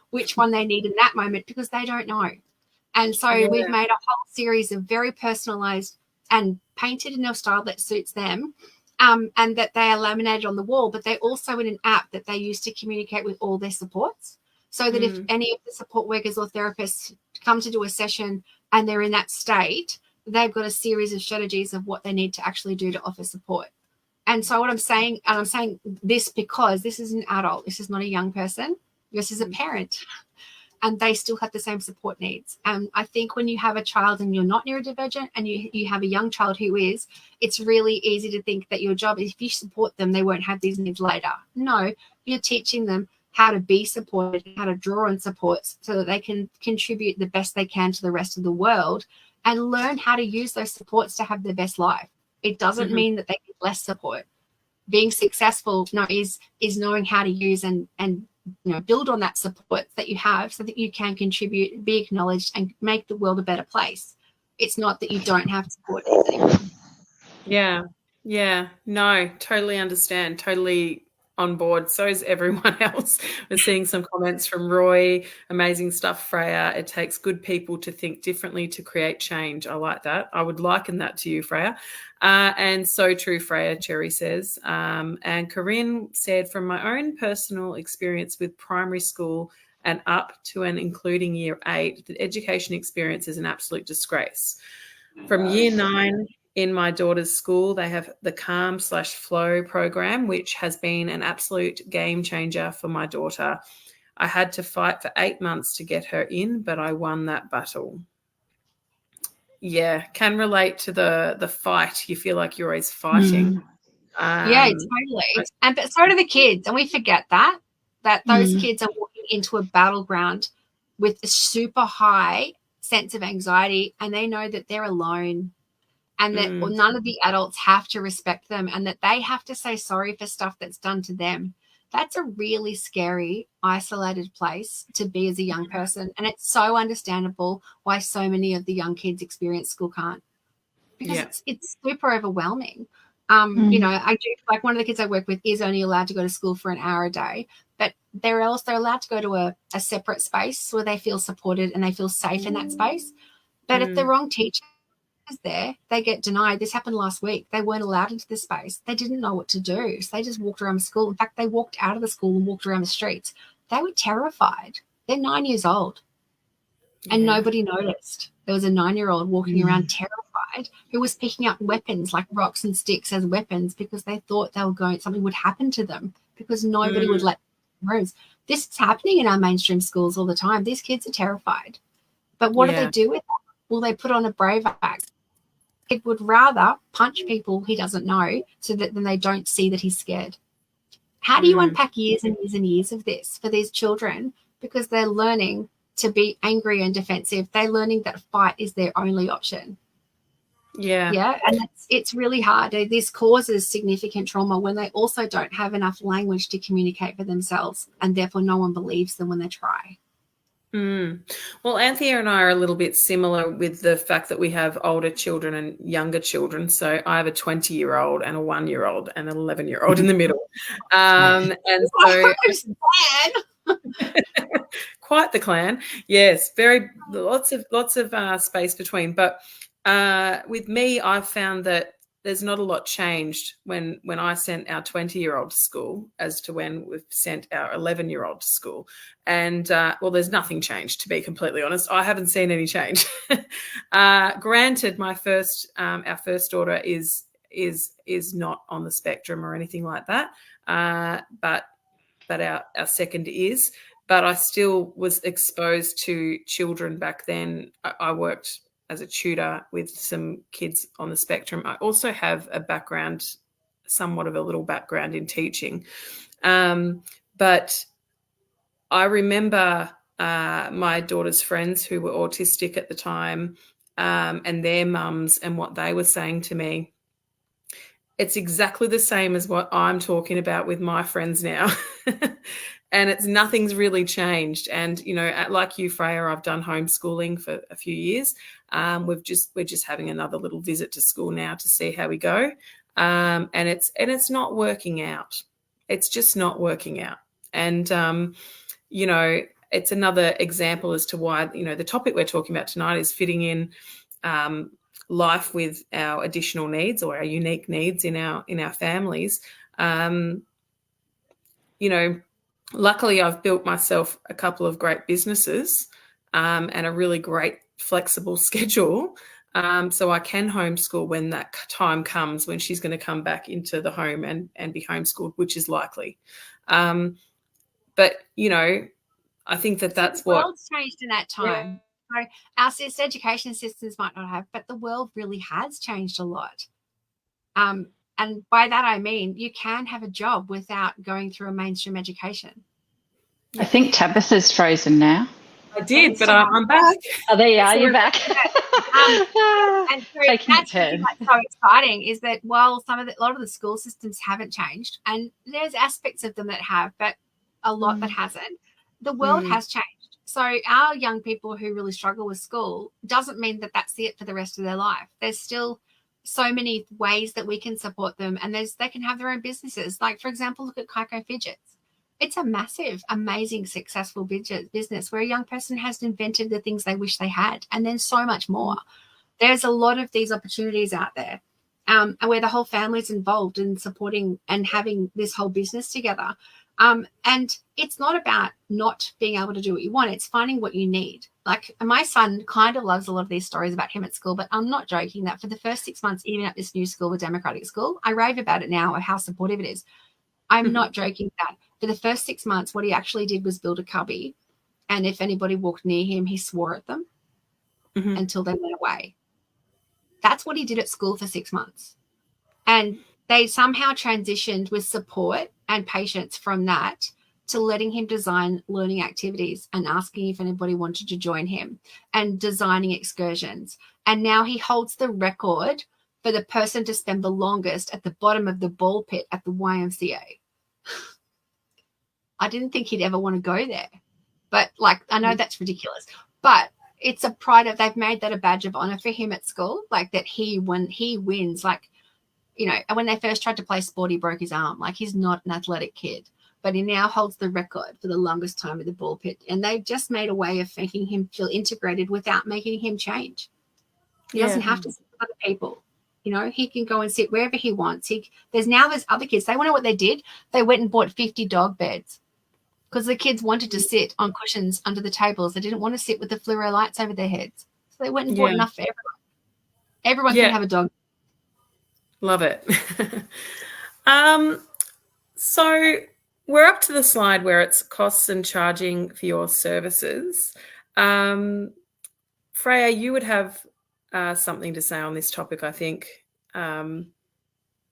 which one they need in that moment because they don't know. And so we've made a whole series of very personalized and painted in a style that suits them. And that they are laminated on the wall, but they're also in an app that they use to communicate with all their supports. So that if any of the support workers or therapists come to do a session and they're in that state, they've got a series of strategies of what they need to actually do to offer support. And so what I'm saying, and I'm saying this because this is an adult, this is not a young person, this is a parent, and they still have the same support needs. And I think when you have a child and you're not neurodivergent and you have a young child who is, it's really easy to think that your job is if you support them, they won't have these needs later. No, you're teaching them how to be supported, how to draw on supports so that they can contribute the best they can to the rest of the world and learn how to use those supports to have their best life. It doesn't mean that they get less support. Being successful is knowing how to use and build on that support that you have so that you can contribute, be acknowledged, and make the world a better place. It's not that you don't have support anymore. Yeah. No, totally understand. Totally on board. So is everyone else. We're seeing some comments from Roy. Amazing stuff, Freya. It takes good people to think differently to create change. I like that. I would liken that to you, Freya. And so true, Freya, Cherry says. And Corinne said, from my own personal experience with primary school and up to and including year 8, the education experience is an absolute disgrace. From year 9 in my daughter's school, they have the Calm/Flow program, which has been an absolute game changer for my daughter. I had to fight for 8 months to get her in, but I won that battle. Yeah, can relate to the fight. You feel like you're always fighting. Yeah, totally. But so do the kids, and we forget that those kids are walking into a battleground with a super high sense of anxiety, and they know that they're alone, and that none of the adults have to respect them, and that they have to say sorry for stuff that's done to them. That's a really scary, isolated place to be as a young person. And it's so understandable why so many of the young kids experience school can't, because it's super overwhelming. I do, like, one of the kids I work with is only allowed to go to school for an hour a day, but they're also allowed to go to a separate space where they feel supported and they feel safe in that space. But if the wrong teacher is there, they get denied. This happened last week. They weren't allowed into the space. They didn't know what to do. So they just walked around the school. In fact, they walked out of the school and walked around the streets. They were terrified. They're 9 years old. And nobody noticed. There was a 9-year-old walking around terrified who was picking up weapons like rocks and sticks as weapons because they thought something would happen to them because nobody would let them in rooms. This is happening in our mainstream schools all the time. These kids are terrified. But what do they do with that? Well, they put on a brave act. Kid would rather punch people he doesn't know so that then they don't see that he's scared. How do you unpack years and years and years of this for these children? Because they're learning to be angry and defensive. They're learning that fight is their only option. Yeah. And it's really hard. This causes significant trauma when they also don't have enough language to communicate for themselves, and therefore no one believes them when they try. Well, Anthea and I are a little bit similar with the fact that we have older children and younger children. So I have a 20-year-old and a 1-year-old and an 11-year-old in the middle. And so quite the clan. Yes, very lots of space between. But with me, I've found that there's not a lot changed when I sent our 20-year-old to school as to when we've sent our 11-year-old to school. And well, there's nothing changed, to be completely honest. I haven't seen any change. Granted, our first daughter is not on the spectrum or anything like that, but our second is. But I still was exposed to children back then. I worked as a tutor with some kids on the spectrum. I also have somewhat of a little background in teaching. But I remember my daughter's friends who were autistic at the time, and their mums, and what they were saying to me. It's exactly the same as what I'm talking about with my friends now. And nothing's really changed. And, like you, Freya, I've done homeschooling for a few years. We're just having another little visit to school now to see how we go. And it's not working out. It's just not working out. And, it's another example as to why, the topic we're talking about tonight is fitting in life with our additional needs or our unique needs in our families. Luckily, I've built myself a couple of great businesses and a really great flexible schedule, so I can homeschool when that time comes, when she's going to come back into the home and be homeschooled, which is likely. But, I think that's the world's changed in that time. Yeah. So our education systems might not have, but the world really has changed a lot. And by that, I mean, you can have a job without going through a mainstream education. I think Tabitha's frozen now. I did, but I'm back. Oh, there you are. You're back. And so that's really so exciting is that while a lot of the school systems haven't changed, and there's aspects of them that have, but a lot that hasn't, the world has changed. So our young people who really struggle with school doesn't mean that that's it for the rest of their life. There's still so many ways that we can support them, and they can have their own businesses. Like, for example, look at Kaiko Fidgets. It's a massive, amazing, successful business where a young person has invented the things they wish they had, and then so much more. There's a lot of these opportunities out there, and where the whole family's involved in supporting and having this whole business together. And it's not about not being able to do what you want. It's finding what you need. Like, my son kind of loves a lot of these stories about him at school, but I'm not joking that for the first 6 months, even at this new school, a democratic school, I rave about it now, how supportive it is. I'm not joking that for the first 6 months, what he actually did was build a cubby. And if anybody walked near him, he swore at them until they went away. That's what he did at school for 6 months. And they somehow transitioned with support and patience from that to letting him design learning activities and asking if anybody wanted to join him and designing excursions. And now he holds the record for the person to spend the longest at the bottom of the ball pit at the YMCA. I didn't think he'd ever want to go there. But, I know that's ridiculous. But it's a pride of, they've made that a badge of honor for him at school, that when he wins, when they first tried to play sport, he broke his arm. He's not an athletic kid, but he now holds the record for the longest time at the ball pit. And they've just made a way of making him feel integrated without making him change. He doesn't have to sit with other people. He can go and sit wherever he wants. There's other kids. They want to know what they did. They went and bought 50 dog beds because the kids wanted to sit on cushions under the tables. They didn't want to sit with the fluoro lights over their heads. So they went and bought enough for everyone. Everyone can have a dog. Love it. So we're up to the slide where it's costs and charging for your services. Freya, you would have something to say on this topic, I think. I do.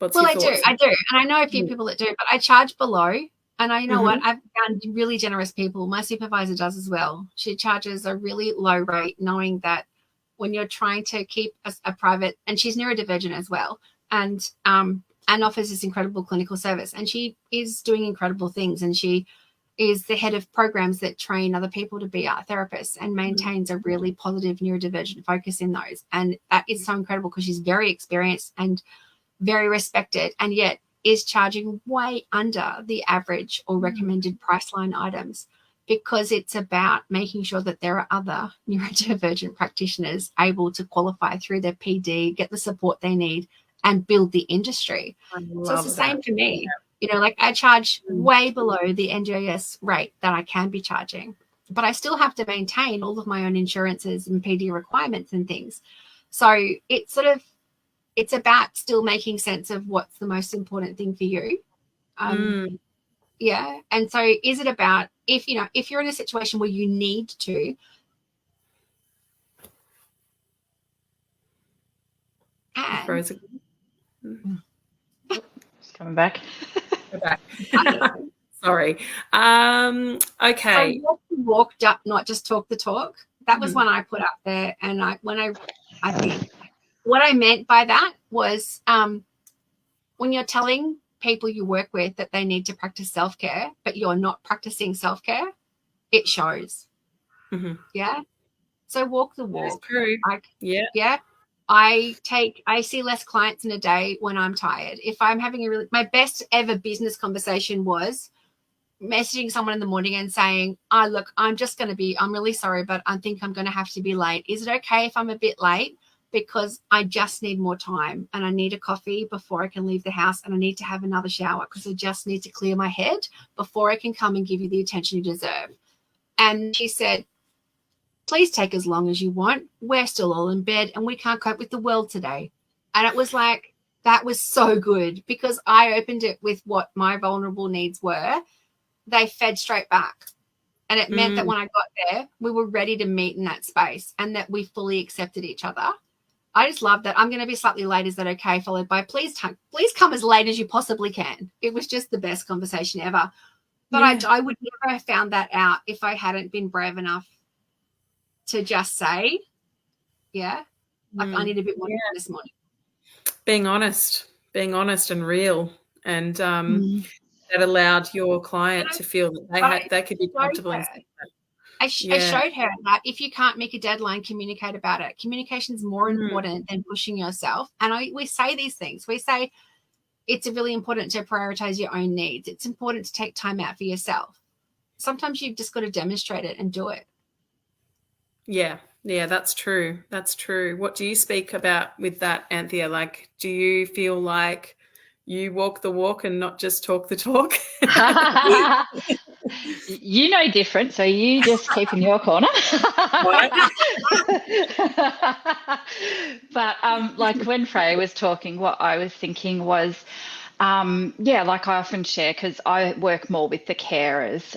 And I know a few people that do, but I charge below. And I know what? I've found really generous people. My supervisor does as well. She charges a really low rate, knowing that when you're trying to keep a private, and she's neurodivergent as well, and offers this incredible clinical service. And she is doing incredible things. And she is the head of programs that train other people to be art therapists and maintains a really positive neurodivergent focus in those. And that is so incredible because she's very experienced and very respected, and yet is charging way under the average or recommended price line items. because it's about making sure that there are other neurodivergent practitioners able to qualify through their PD, get the support they need, and build the industry. So it's the same for me. You know, like I charge way below the NGIS rate that I can be charging, but I still have to maintain all of my own insurances and PD requirements and things. So it's about still making sense of what's the most important thing for you. Yeah. And so is it about, if you're in a situation where you need to Just coming back. Sorry. Okay. Walked up, not just talk the talk. That was one I put up there. And I think what I meant by that was when you're telling people you work with that they need to practice self-care, but you're not practicing self-care, it shows. Yeah. So walk the walk. That's true. Yeah. I see less clients in a day when I'm tired. If I'm having my best ever business conversation was messaging someone in the morning and saying, look, I'm really sorry, but I think I'm going to have to be late. Is it okay if I'm a bit late? Because I just need more time and I need a coffee before I can leave the house, and I need to have another shower because I just need to clear my head before I can come and give you the attention you deserve. And she said, please take as long as you want. We're still all in bed and we can't cope with the world today. And it was like, that was so good, because I opened it with what my vulnerable needs were. They fed straight back. And it meant that when I got there, we were ready to meet in that space and that we fully accepted each other. I just love that. I'm going to be slightly late. Is that okay? Followed by, please come as late as you possibly can. It was just the best conversation ever. But I would never have found that out if I hadn't been brave enough to just say, I need a bit more time this morning. Being honest and real, and that allowed your client to feel that they could be comfortable in saying that. I showed her that if you can't make a deadline, communicate about it. Communication is more important than pushing yourself. And we say these things. We say it's really important to prioritize your own needs. It's important to take time out for yourself. Sometimes you've just got to demonstrate it and do it. Yeah, that's true. That's true. What do you speak about with that, Anthea? Like, do you feel like you walk the walk and not just talk the talk? You know different, so you just keep in your corner. But like when Freya was talking, what I was thinking was, like I often share, because I work more with the carers.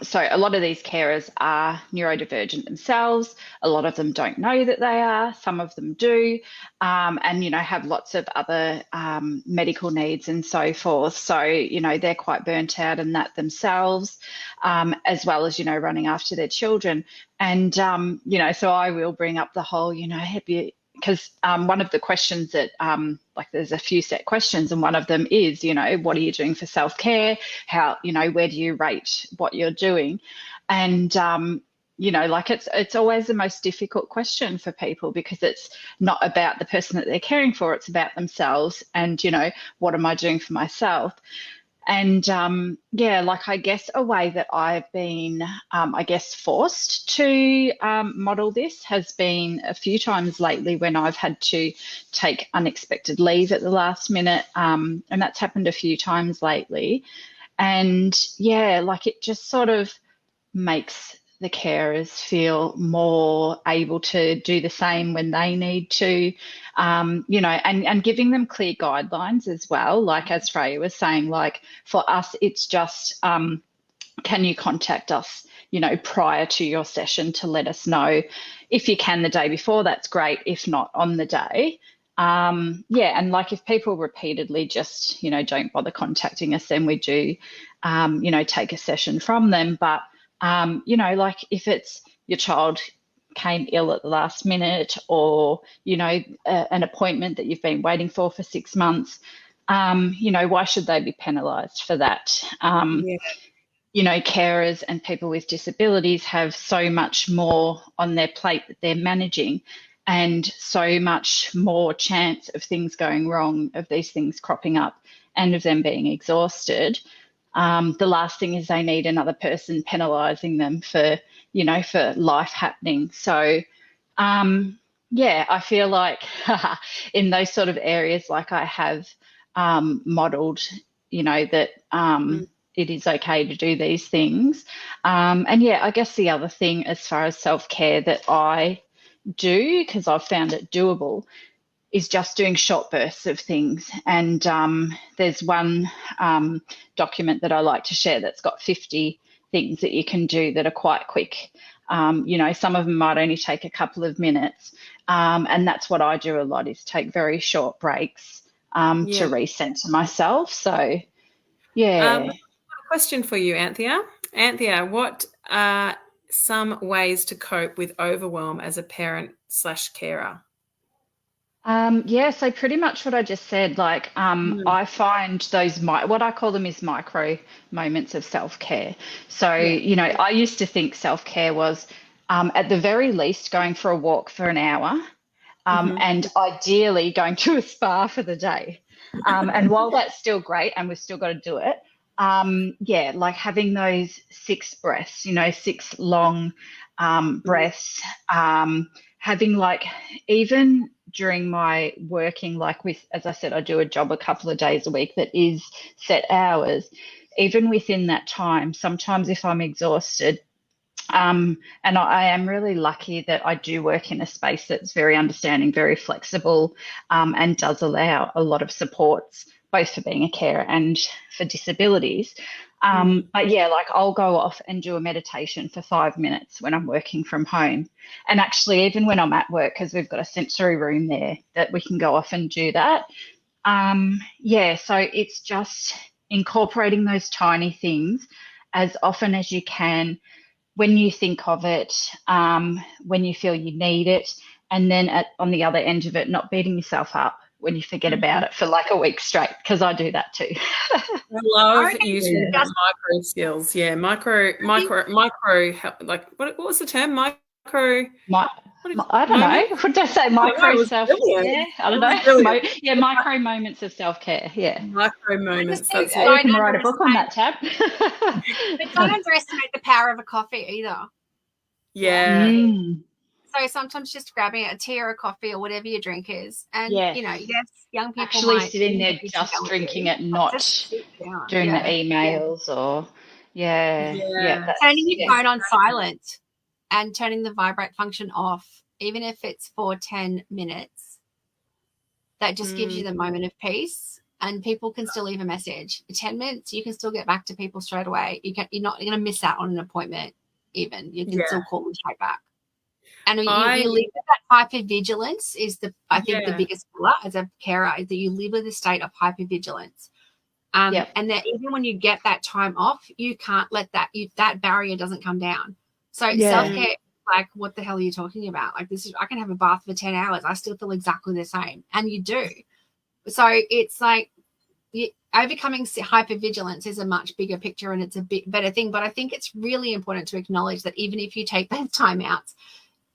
So a lot of these carers are neurodivergent themselves. A lot of them don't know that they are. Some of them do, and, have lots of other medical needs and so forth. So, they're quite burnt out in that themselves, as well as, running after their children. And, so I will bring up the whole, because one of the questions that, there's a few set questions, and one of them is, what are you doing for self-care? How, where do you rate what you're doing? And, it's always the most difficult question for people, because it's not about the person that they're caring for, it's about themselves and, what am I doing for myself? And, I guess a way that I've been, forced to model this has been a few times lately when I've had to take unexpected leave at the last minute, and that's happened a few times lately. And, it just sort of makes the carers feel more able to do the same when they need to, and giving them clear guidelines as well. Like as Freya was saying, like for us, it's just, can you contact us, prior to your session to let us know? If you can the day before, that's great. If not, on the day. And like if people repeatedly just, don't bother contacting us, then we do, take a session from them. But if it's your child came ill at the last minute, or, an appointment that you've been waiting for 6 months, why should they be penalised for that? Carers and people with disabilities have so much more on their plate that they're managing, and so much more chance of things going wrong, of these things cropping up, and of them being exhausted. The last thing is they need another person penalising them for, for life happening. So, I feel like in those sort of areas, like I have modelled, that it is okay to do these things. I guess the other thing as far as self-care that I do, because I've found it doable, is just doing short bursts of things. And there's one document that I like to share that's got 50 things that you can do that are quite quick. Some of them might only take a couple of minutes. And that's what I do a lot, is take very short breaks to recenter myself. So, yeah. Question for you, Anthea. Anthea, what are some ways to cope with overwhelm as a parent/carer? So pretty much what I just said, like I find those, what I call them is micro moments of self-care. So, I used to think self-care was at the very least going for a walk for an hour and ideally going to a spa for the day. And while that's still great and we've still got to do it, like having those 6 breaths, 6 long breaths, having like even during my working, like as I said, I do a job a couple of days a week that is set hours. Even within that time, sometimes if I'm exhausted, and I am really lucky that I do work in a space that's very understanding, very flexible, and does allow a lot of supports, both for being a carer and for disabilities. But like I'll go off and do a meditation for 5 minutes when I'm working from home. And actually, even when I'm at work, because we've got a sensory room there that we can go off and do that. So it's just incorporating those tiny things as often as you can when you think of it, when you feel you need it, and then on the other end of it, not beating yourself up when you forget about it for like a week straight, because I do that too. I love using micro skills. Yeah, micro. Like what was the term? I don't know. What did I say? Micro self-care. I don't know. Micro moments of self-care. Yeah, micro moments. That's you can write a book on that, Tab. But don't underestimate the power of a coffee either. Yeah. So sometimes just grabbing a tea or a coffee or whatever your drink is, and yes, young people actually sitting there just drinking it, not doing the emails or turning your phone on silent and turning the vibrate function off, even if it's for 10 minutes. That just gives you the moment of peace, and people can still leave a message. In 10 minutes, you can still get back to people straight away. You're not going to miss out on an appointment. Even you can still call them straight back. And you live with that hypervigilance is I think the biggest killer as a carer, is that you live with a state of hypervigilance. And that even when you get that time off, you can't let that barrier doesn't come down. So self-care is like, what the hell are you talking about? Like I can have a bath for 10 hours. I still feel exactly the same. And you do. So it's like overcoming hypervigilance is a much bigger picture, and it's a bit better thing. But I think it's really important to acknowledge that even if you take those time outs,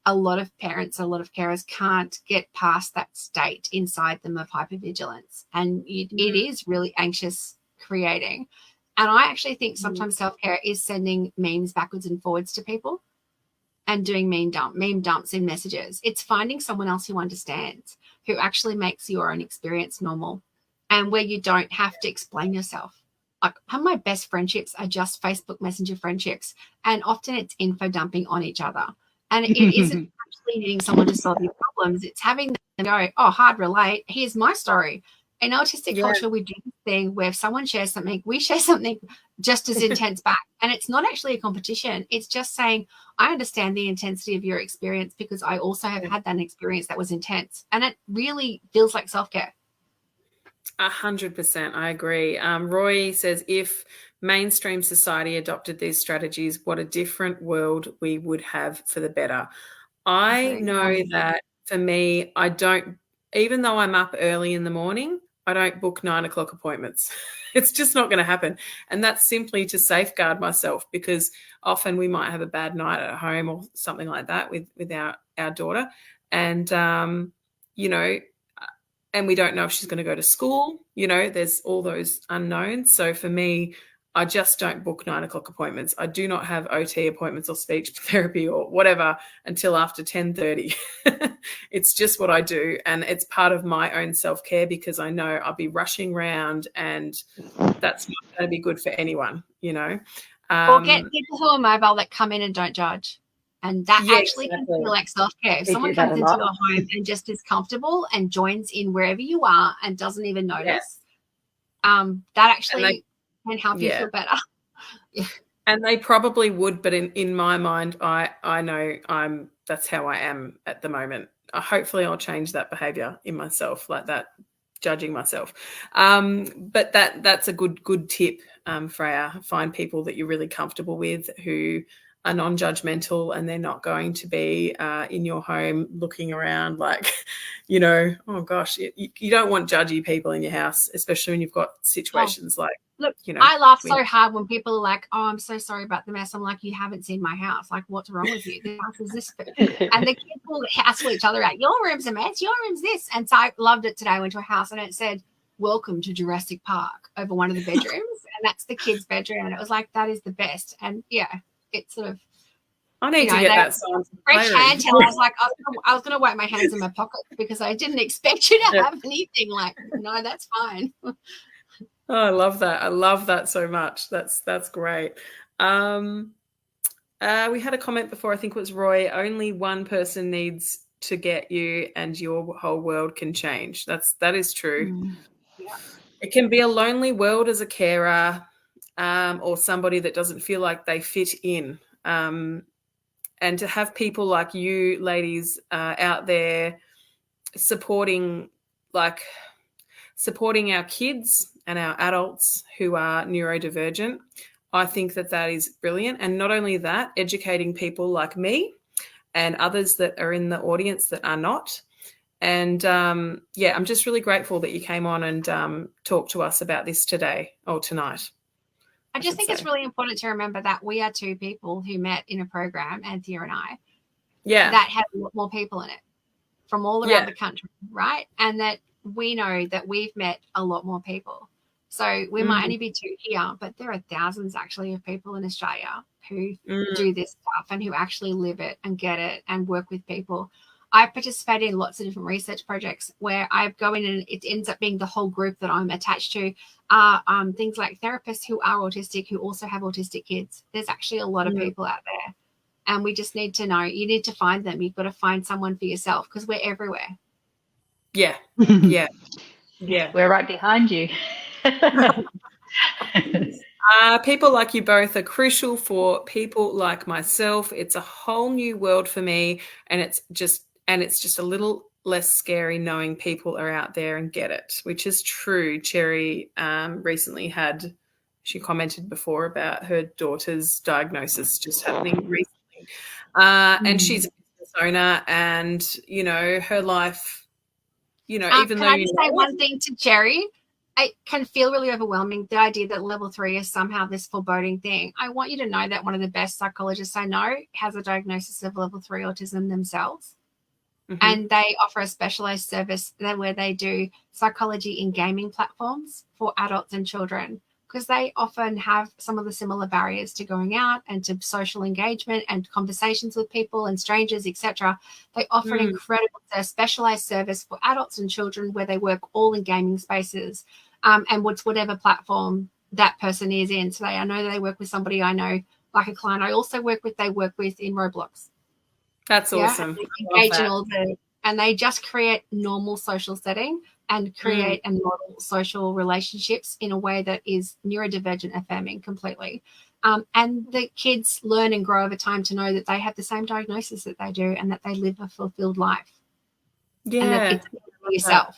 a lot of parents, a lot of carers can't get past that state inside them of hypervigilance. And it is really anxious creating. And I actually think sometimes self-care is sending memes backwards and forwards to people and doing meme dumps in messages. It's finding someone else who understands, who actually makes your own experience normal, and where you don't have to explain yourself. Like my best friendships are just Facebook Messenger friendships, and often it's info dumping on each other. And it isn't actually needing someone to solve your problems. It's having them go, oh, hard relate. Here's my story. In autistic culture, we do this thing where if someone shares something, we share something just as intense back. And it's not actually a competition. It's just saying, I understand the intensity of your experience because I also have had that experience that was intense. And it really feels like self-care. 100%. I agree. Roy says, if mainstream society adopted these strategies, what a different world we would have for the better. I know that for me, I don't, even though I'm up early in the morning, I don't book 9 o'clock appointments. It's just not going to happen. And that's simply to safeguard myself, because often we might have a bad night at home or something like that with our daughter. And, and we don't know if she's going to go to school. There's all those unknowns. So for me, I just don't book 9 o'clock appointments. I do not have OT appointments or speech therapy or whatever until after 10:30. It's just what I do. And it's part of my own self-care because I know I'll be rushing around and that's not going to be good for anyone, you know. Or get people who are mobile that come in and don't judge. And that actually can feel like self-care. If someone comes into your home and just is comfortable and joins in wherever you are and doesn't even notice, that actually can help you feel better. And they probably would, but in my mind, I know that's how I am at the moment. Hopefully I'll change that behavior in myself, like that, judging myself. But that's a good tip, Freya. Find people that you're really comfortable with who are non-judgmental, and they're not going to be in your home looking around like, you know, oh gosh, you don't want judgy people in your house, especially when you've got situations like, look, you know. I laugh so hard when people are like, oh, I'm so sorry about the mess. I'm like, you haven't seen my house. Like, what's wrong with you? The house is this. And the kids will hassle each other out. Your room's a mess. Your room's this. And so I loved it today. I went to a house and it said, welcome to Jurassic Park over one of the bedrooms. And that's the kid's bedroom. And it was like, that is the best. And yeah, it's sort of, I need to get that sign. Fresh hand towel. I was like, I was going to wipe my hands in my pocket because I didn't expect you to have anything. Like, no, that's fine. Oh, I love that. I love that so much. That's great. We had a comment before, I think it was Roy, only one person needs to get you and your whole world can change. That is true. Yeah. It can be a lonely world as a carer, or somebody that doesn't feel like they fit in. And to have people like you ladies out there supporting our kids and our adults who are neurodivergent, I think that is brilliant. And not only that, educating people like me and others that are in the audience that are not. And, I'm just really grateful that you came on and talked to us about this today or tonight. I just think it's really important to remember that we are two people who met in a program, Anthea and I, that had a lot more people in it from all around the country, right? And that we know that we've met a lot more people. So we might only be two here, but there are thousands actually of people in Australia who do this stuff and who actually live it and get it and work with people. I've participated in lots of different research projects where I go in and it ends up being the whole group that I'm attached to are things like therapists who are autistic, who also have autistic kids. There's actually a lot of people out there. And we just need to know, you need to find them. You've got to find someone for yourself because we're everywhere. Yeah. We're right behind you. People like you both are crucial for people like myself. It's a whole new world for me, and it's just a little less scary knowing people are out there and get it, which is true. Cherry recently she commented before about her daughter's diagnosis just happening recently. And she's a business owner and, you know, her life, you know, even though I just say one thing to Cherry? It can feel really overwhelming, the idea that level 3 is somehow this foreboding thing. I want you to know that one of the best psychologists I know has a diagnosis of level 3 autism themselves. And they offer a specialized service where they do psychology in gaming platforms for adults and children, because they often have some of the similar barriers to going out and to social engagement and conversations with people and strangers, etc. They offer an incredible specialized service for adults and children where they work all in gaming spaces, and whatever platform that person is in. So I know they work with somebody I know, like a client I also work with, they work with in Roblox. That's awesome. And they just create normal social setting and create and model social relationships in a way that is neurodivergent affirming completely. And the kids learn and grow over time to know that they have the same diagnosis that they do and that they live a fulfilled life. Yeah. And that it's yourself.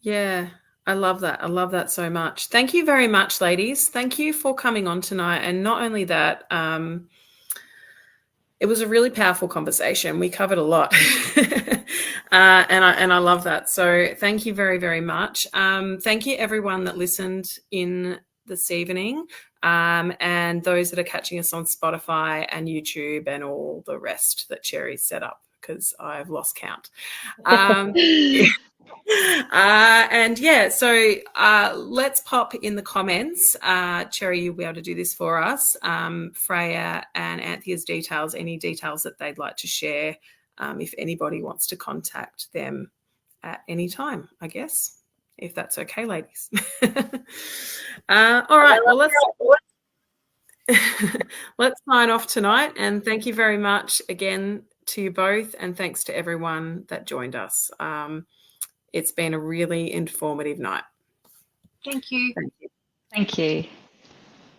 Yeah. I love that. I love that so much. Thank you very much, ladies. Thank you for coming on tonight. And not only that, it was a really powerful conversation. We covered a lot. And I love that. So thank you very, very much. Thank you everyone that listened in this evening, and those that are catching us on Spotify and YouTube and all the rest that Cherry set up. because I've lost count. And yeah, so let's pop in the comments. Cherry, you'll be able to do this for us. Freya and Anthea's details, any details that they'd like to share, if anybody wants to contact them at any time, I guess, if that's okay, ladies. All right, well, let's sign off tonight, and thank you very much again to you both, and thanks to everyone that joined us. It's been a really informative night. Thank you. Thank you.